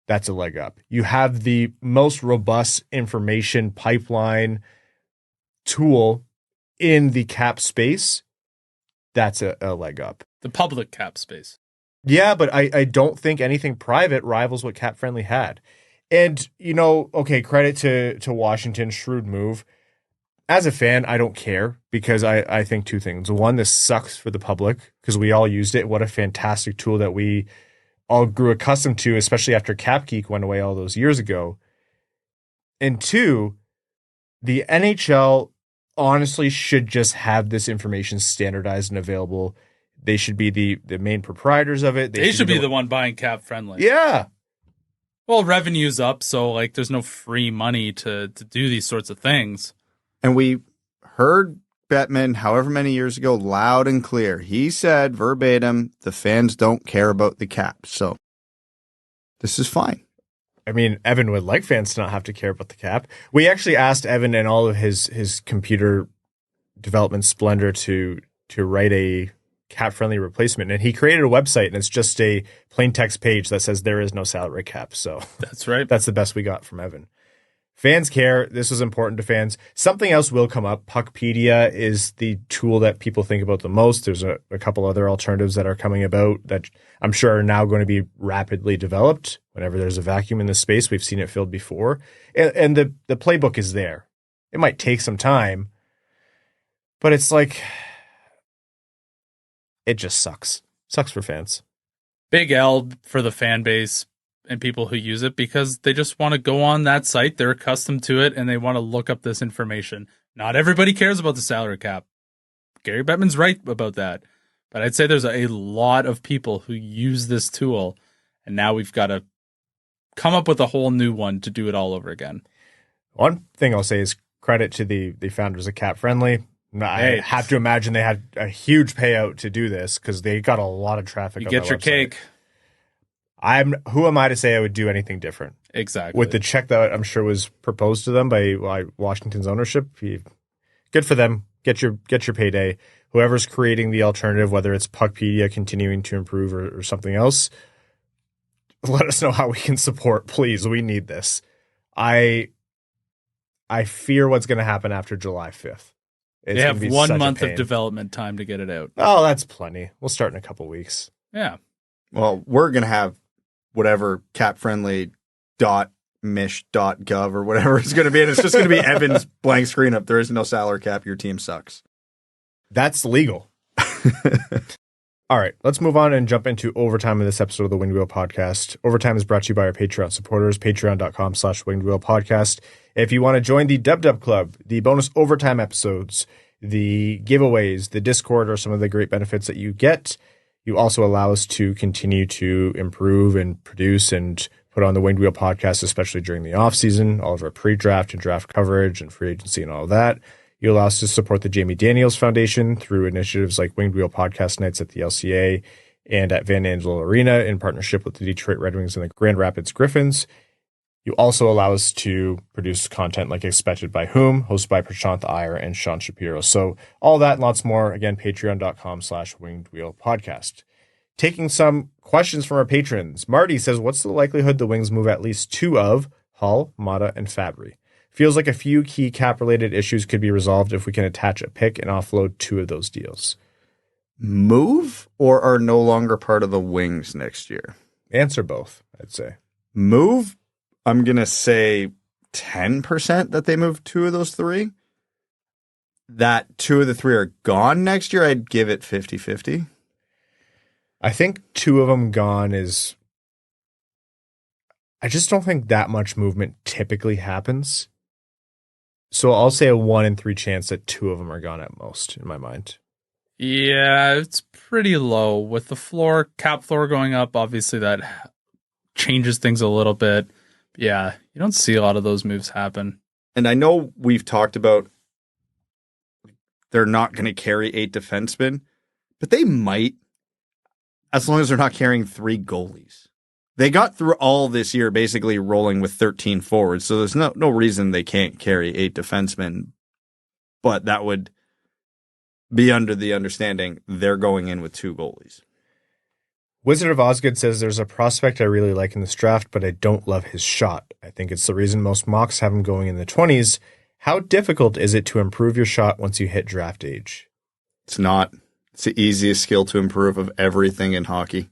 that's a leg up. You have the most robust information pipeline tool in the cap space. That's a leg up. The public cap space. Yeah, but I don't think anything private rivals what CapFriendly had. And, okay, credit to Washington, shrewd move. As a fan, I don't care because I think 2 things. One, this sucks for the public because we all used it. What a fantastic tool that we all grew accustomed to, especially after CapGeek went away all those years ago. And 2, the NHL honestly should just have this information standardized and available. They should be the main proprietors of it. They should be the one buying CapFriendly. Yeah. Well, revenue's up, so there's no free money to do these sorts of things. And we heard Bettman, however many years ago, loud and clear. He said verbatim, the fans don't care about the cap. So this is fine. I mean, Evan would like fans to not have to care about the cap. We actually asked Evan and all of his computer development splendor to write a CapFriendly replacement, and he created a website, and it's just a plain text page that says there is no salary cap. So that's right. That's the best we got from Evan. Fans care. This is important to fans. Something else will come up. Puckpedia is the tool that people think about the most. There's a couple other alternatives that are coming about that I'm sure are now going to be rapidly developed. Whenever there's a vacuum in the space, we've seen it filled before. And the playbook is there. It might take some time, but it's like, it just sucks. Sucks for fans. Big L for the fan base and people who use it because they just want to go on that site. They're accustomed to it and they want to look up this information. Not everybody cares about the salary cap. Gary Bettman's right about that. But I'd say there's a lot of people who use this tool, and now we've got to come up with a whole new one to do it all over again. One thing I'll say is credit to the founders of CapFriendly. I have to imagine they had a huge payout to do this because they got a lot of traffic. You on get their your website. cake. Who am I to say I would do anything different? Exactly. With the check that I'm sure was proposed to them by Washington's ownership, good for them. Get your payday. Whoever's creating the alternative, whether it's Puckpedia continuing to improve or something else, let us know how we can support, please. We need this. I fear what's going to happen after July 5th. They have 1 month of development time to get it out. Oh, that's plenty. We'll start in a couple weeks. Yeah. Well, we're going to have whatever capfriendly.mich.gov or whatever it's going to be. And it's just going to be Evan's blank screen up. There is no salary cap. Your team sucks. That's legal. All right, let's move on and jump into overtime of this episode of the Winged Wheel Podcast. Overtime is brought to you by our Patreon supporters, patreon.com/wingedwheelpodcast. If you want to join the Dub Club, the bonus overtime episodes, the giveaways, the Discord are some of the great benefits that you get. You also allow us to continue to improve and produce and put on the Winged Wheel Podcast, especially during the off season, all of our pre-draft and draft coverage and free agency and all of that. You allow us to support the Jamie Daniels Foundation through initiatives like Winged Wheel Podcast Nights at the LCA and at Van Andel Arena in partnership with the Detroit Red Wings and the Grand Rapids Griffins. You also allow us to produce content like Expected by Whom, hosted by Prashanth Iyer and Sean Shapiro. So all that and lots more, again, patreon.com/Winged Wheel Podcast. Taking some questions from our patrons. Marty says, what's the likelihood the Wings move at least two of Holl, Maatta, and Fabry? Feels like a few key cap-related issues could be resolved if we can attach a pick and offload two of those deals. Move or are no longer part of the Wings next year? Answer both, I'd say. Move, I'm going to say 10% that they move two of those three. That two of the three are gone next year, I'd give it 50-50. I think two of them gone is... I just don't think that much movement typically happens. So I'll say a 1 in 3 chance that two of them are gone at most, in my mind. Yeah, it's pretty low. With the cap floor going up, obviously that changes things a little bit. Yeah, you don't see a lot of those moves happen. And I know we've talked about they're not going to carry 8 defensemen, but they might, as long as they're not carrying 3 goalies. They got through all this year basically rolling with 13 forwards, so there's no reason they can't carry 8 defensemen, but that would be under the understanding they're going in with 2 goalies. Wizard of Osgood says there's a prospect I really like in this draft, but I don't love his shot. I think it's the reason most mocks have him going in the 20s. How difficult is it to improve your shot once you hit draft age? It's not. It's the easiest skill to improve of everything in hockey.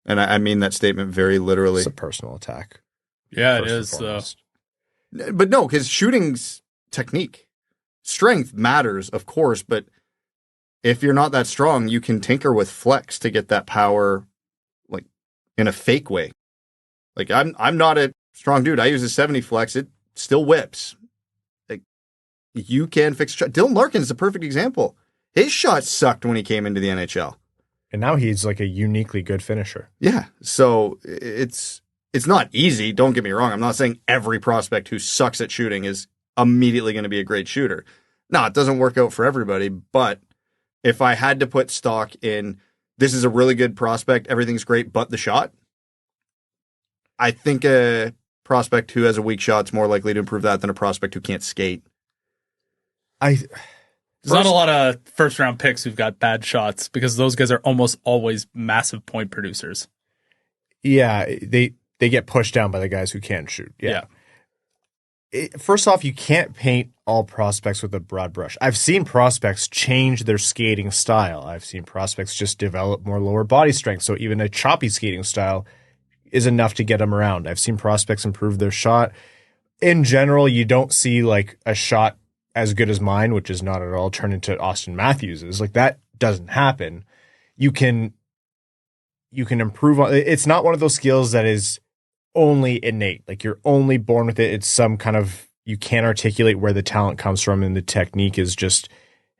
And I mean that statement very literally. It's a personal attack. Yeah, it is. But no, because shooting's technique. Strength matters, of course, but if you're not that strong, you can tinker with flex to get that power like in a fake way. Like I'm not a strong dude. I use a 70 flex. It still whips. Like you can fix shot. Dylan Larkin is a perfect example. His shot sucked when he came into the NHL. And now he's like a uniquely good finisher. Yeah. So it's not easy. Don't get me wrong. I'm not saying every prospect who sucks at shooting is immediately going to be a great shooter. No, it doesn't work out for everybody. But if I had to put stock in, this is a really good prospect, everything's great, but the shot, I think a prospect who has a weak shot is more likely to improve that than a prospect who can't skate. There's not a lot of first-round picks who've got bad shots because those guys are almost always massive point producers. Yeah, they get pushed down by the guys who can't shoot. Yeah. First off, you can't paint all prospects with a broad brush. I've seen prospects change their skating style. I've seen prospects just develop more lower body strength, so even a choppy skating style is enough to get them around. I've seen prospects improve their shot. In general, you don't see like a shot as good as mine, which is not at all, turn into Austin Matthews's. Like that doesn't happen. You can improve on. It's not one of those skills that is only innate. Like you're only born with it. It's some kind of, you can't articulate where the talent comes from, and the technique is just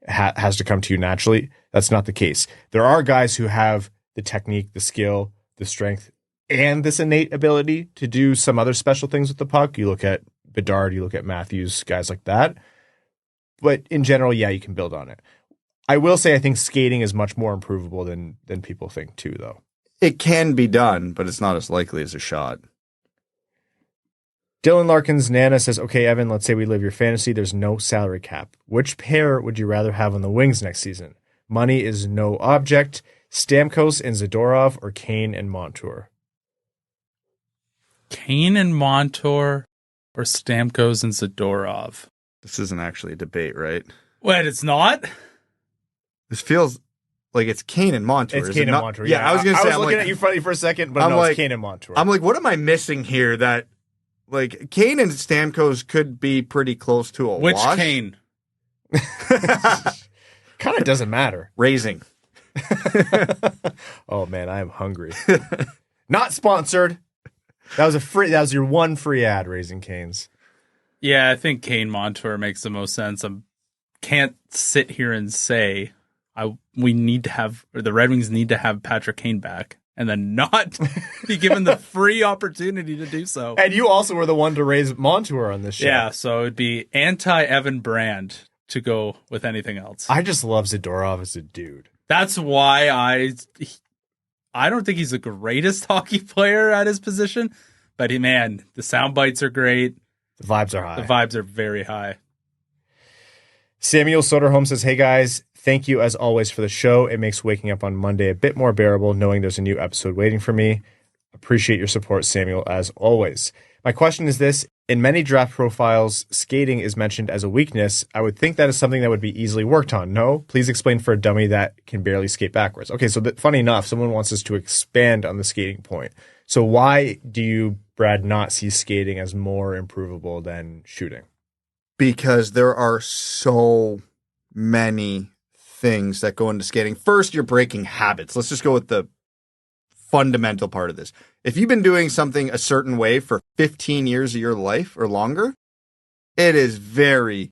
has to come to you naturally. That's not the case. There are guys who have the technique, the skill, the strength, and this innate ability to do some other special things with the puck. You look at Bedard, you look at Matthews, guys like that. But in general, yeah, you can build on it. I will say I think skating is much more improvable than people think too, though. it can be done, but it's not as likely as a shot. Dylan Larkin's Nana says, okay, Evan, let's say we live your fantasy. There's no salary cap. Which pair would you rather have on the wings next season? Money is no object. Stamkos and Zadorov or Kane and Montour? Kane and Montour or Stamkos and Zadorov? This isn't actually a debate, right? Wait, it's not? This feels like it's Kane and Montour. It's Kane and Montour. Yeah, I was going to say. I was looking at you funny for a second, but no, it's Kane and Montour. I'm like, what am I missing here? That like Kane and Stamkos could be pretty close to a Which wash. Kane? Kind of doesn't matter. Raising. Oh man, I am hungry. Not sponsored. That was your one free ad, Raising Canes. Yeah, I think Kane Montour makes the most sense. I can't sit here and say we need to have, or the Red Wings need to have Patrick Kane back and then not be given the free opportunity to do so. And you also were the one to raise Montour on this show. Yeah, so it'd be anti-Evan Brand to go with anything else. I just love Zadorov as a dude. That's why I don't think he's the greatest hockey player at his position, but man, the sound bites are great. The vibes are high. The vibes are very high. Samuel Soderholm says, hey guys, thank you as always for the show. It makes waking up on Monday a bit more bearable knowing there's a new episode waiting for me. Appreciate your support, Samuel, as always. My question is this. In many draft profiles, skating is mentioned as a weakness. I would think that is something that would be easily worked on. No? Please explain for a dummy that can barely skate backwards. Okay, so funny enough, someone wants us to expand on the skating point. So why do you, Brad, not see skating as more improvable than shooting? Because there are so many things that go into skating. First, you're breaking habits. Let's just go with the fundamental part of this. If you've been doing something a certain way for 15 years of your life or longer, it is very,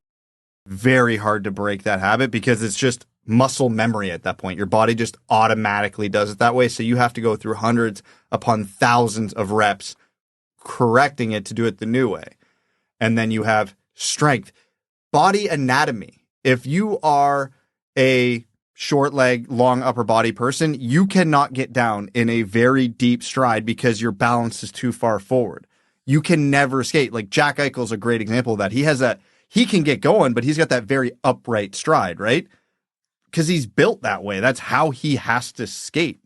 very hard to break that habit because it's just muscle memory at that point. Your body just automatically does it that way. So you have to go through hundreds upon thousands of reps correcting it to do it the new way. And then you have strength, body anatomy. If you are a short leg, long upper body person, you cannot get down in a very deep stride because your balance is too far forward. You can never skate. Like Jack Eichel's a great example of that. He can get going, but he's got that very upright stride, right? Because he's built that way. That's how he has to skate.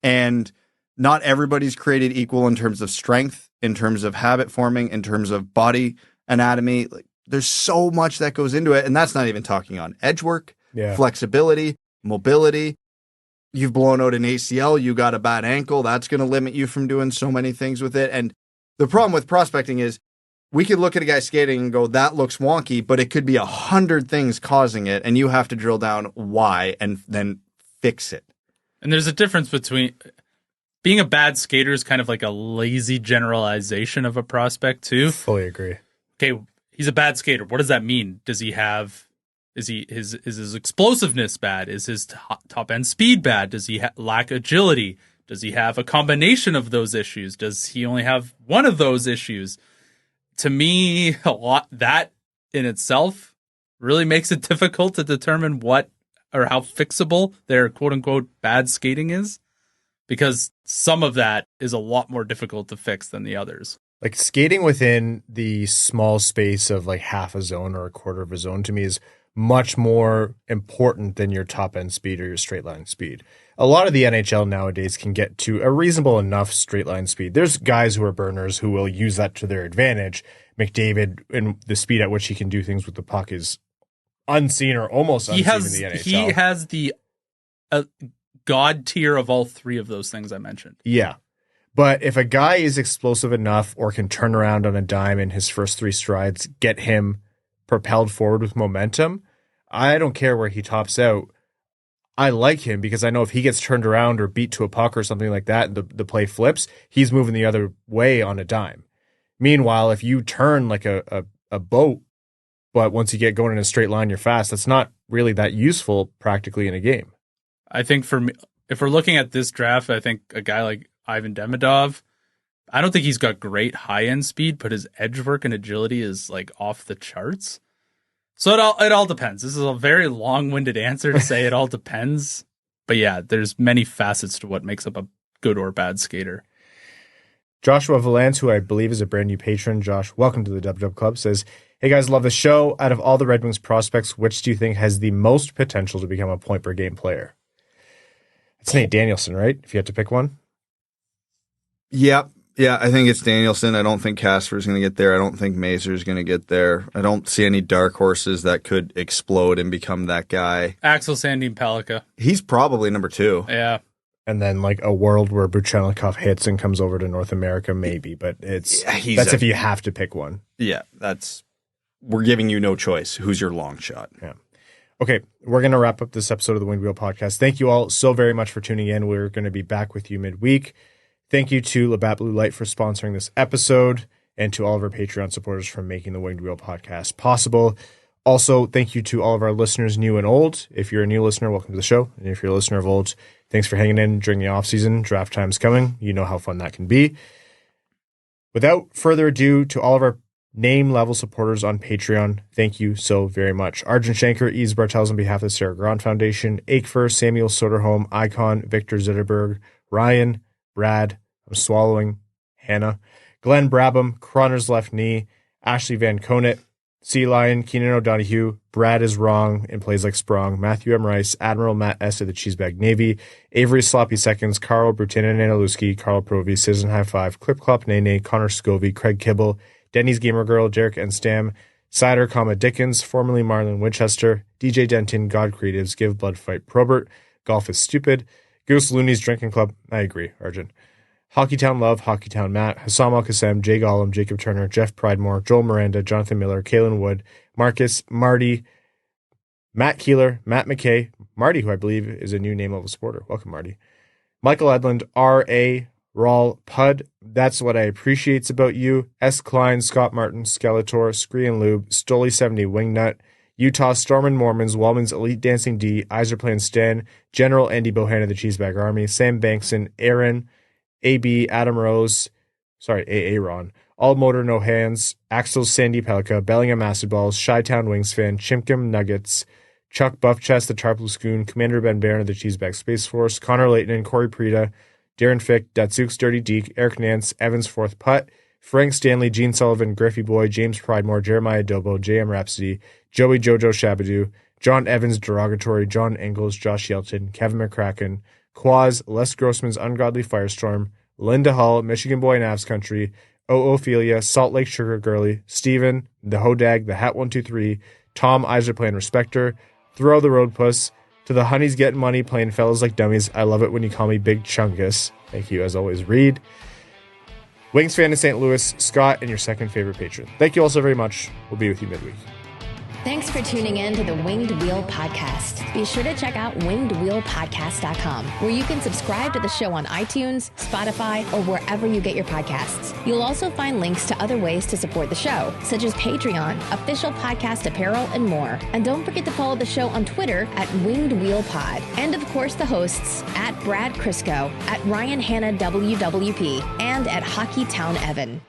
And not everybody's created equal in terms of strength, in terms of habit forming, in terms of body anatomy. Like, there's so much that goes into it. And that's not even talking on edge work, flexibility, mobility. You've blown out an ACL, you got a bad ankle. That's going to limit you from doing so many things with it. And the problem with prospecting is we could look at a guy skating and go, that looks wonky, but it could be 100 things causing it. And you have to drill down why and then fix it. And there's a difference between being a bad skater is kind of like a lazy generalization of a prospect too. Fully agree. Okay, he's a bad skater. What does that mean? Does he have, is his explosiveness bad? Is his top end speed bad? Does he lack agility? Does he have a combination of those issues? Does he only have one of those issues? To me, that in itself really makes it difficult to determine what or how fixable their quote unquote bad skating is, because some of that is a lot more difficult to fix than the others. Like skating within the small space of like half a zone or a quarter of a zone to me is much more important than your top end speed or your straight line speed. A lot of the NHL nowadays can get to a reasonable enough straight line speed. There's guys who are burners who will use that to their advantage. McDavid, and the speed at which he can do things with the puck is unseen or almost unseen in the NHL. He has the god tier of all three of those things I mentioned. Yeah. But if a guy is explosive enough or can turn around on a dime in his first three strides, get him propelled forward with momentum, I don't care where he tops out. I like him because I know if he gets turned around or beat to a puck or something like that, the play flips, he's moving the other way on a dime. Meanwhile, if you turn like a boat, but once you get going in a straight line, you're fast, that's not really that useful practically in a game. I think for me, if we're looking at this draft, I think a guy like Ivan Demidov, I don't think he's got great high-end speed, but his edge work and agility is like off the charts. So it all depends. This is a very long-winded answer to say it all depends. But yeah, there's many facets to what makes up a good or bad skater. Joshua Valance, who I believe is a brand new patron, Josh, welcome to the Dub Club, says, hey guys, love the show. Out of all the Red Wings prospects, which do you think has the most potential to become a point per game player? It's Nate Danielson, right? If you had to pick one. Yeah, I think it's Danielson. I don't think Kasper is going to get there. I don't think Mazur is going to get there. I don't see any dark horses that could explode and become that guy. Axel Sandin Pellikka. He's probably number 2. Yeah. And then like a world where Buchelikov hits and comes over to North America, maybe. But that's if you have to pick one. Yeah, we're giving you no choice. Who's your long shot? Yeah. Okay, we're going to wrap up this episode of the Winged Wheel Podcast. Thank you all so very much for tuning in. We're going to be back with you midweek. Thank you to Labatt Blue Light for sponsoring this episode and to all of our Patreon supporters for making the Winged Wheel Podcast possible. Also, thank you to all of our listeners, new and old. If you're a new listener, welcome to the show. And if you're a listener of old, thanks for hanging in during the offseason. Draft time's coming. You know how fun that can be. Without further ado, to all of our name level supporters on Patreon, thank you so very much. Arjun Shanker, Ease Bartels on behalf of the Sarah Grand Foundation, Akefer, Samuel Soderholm, Icon, Victor Zetterberg, Ryan, Brad, I'm swallowing, Hannah, Glenn Brabham, Croner's Left Knee, Ashley Van Conant, Sea Lion, Keenan O'Donohue, Brad is Wrong and Plays Like Sprong, Matthew M. Rice, Admiral Matt S. of the Cheesebag Navy, Avery Sloppy Seconds, Carl Brutanen Analuski, Carl Provy, Citizen High Five, Clip Clop Nene, Connor Scovey, Craig Kibble, Denny's Gamer Girl, Jarek Enstam, Seider, Dickens, formerly Marlon Winchester, DJ Denton, God Creatives, Give Blood Fight Probert, Golf is Stupid, Goose Looney's Drinking Club, I agree, Arjun, Hockeytown Love, Hockeytown Matt, Hassam Al-Qassem, Jay Gollum, Jacob Turner, Jeff Pridemore, Joel Miranda, Jonathan Miller, Kalen Wood, Marcus, Marty, Matt Keeler, Matt McKay, Marty, who I believe is a new name level supporter. Welcome, Marty. Michael Edlund, R.A., Rawl, Pud, That's What I Appreciates About You, S. Klein, Scott Martin, Skeletor, Scree and Lube, Stoli70, Wingnut, Utah, Stormin' Mormons, Wellman's Elite Dancing D, Iserplan Stan, General Andy Bohanna, the Cheesebag Army, Sam Bankson, Aaron, AB, Adam Rose, AA Ron, All Motor No Hands, Axel Sandy Pelika, Bellingham Acid Balls, Chi-Town Wings Fan, Chimkim Nuggets, Chuck Buffchest, the Tarplu Schoon, Commander Ben Barron of the Cheesebag Space Force, Connor Leighton, Corey Prida, Darren Fick, Datsuk's Dirty Deke, Eric Nance, Evans Fourth Putt, Frank Stanley, Gene Sullivan, Griffey Boy, James Pridemore, Jeremiah Dobo, JM Rhapsody, Joey Jojo Shabadoo, John Evans Derogatory, John Engels, Josh Yelton, Kevin McCracken, Quaz, Les Grossman's Ungodly Firestorm, Linda Hull, Michigan Boy in Avs Country, Ophelia, Salt Lake Sugar Girly, Steven, The Hodag, The Hat 123, Tom Iserplan Respecter, Throw the Road Puss, to the honeys getting money playing fellas like dummies. I love it when you call me Big Chungus. Thank you as always, Reed. Wings fan in St. Louis, Scott, and your second favorite patron. Thank you all so very much. We'll be with you midweek. Thanks for tuning in to the Winged Wheel Podcast. Be sure to check out wingedwheelpodcast.com, where you can subscribe to the show on iTunes, Spotify, or wherever you get your podcasts. You'll also find links to other ways to support the show, such as Patreon, official podcast apparel, and more. And don't forget to follow the show on Twitter at Winged Wheel Pod. And of course, the hosts at Brad Crisco, at Ryan Hanna WWP, and at Hockeytown Evan.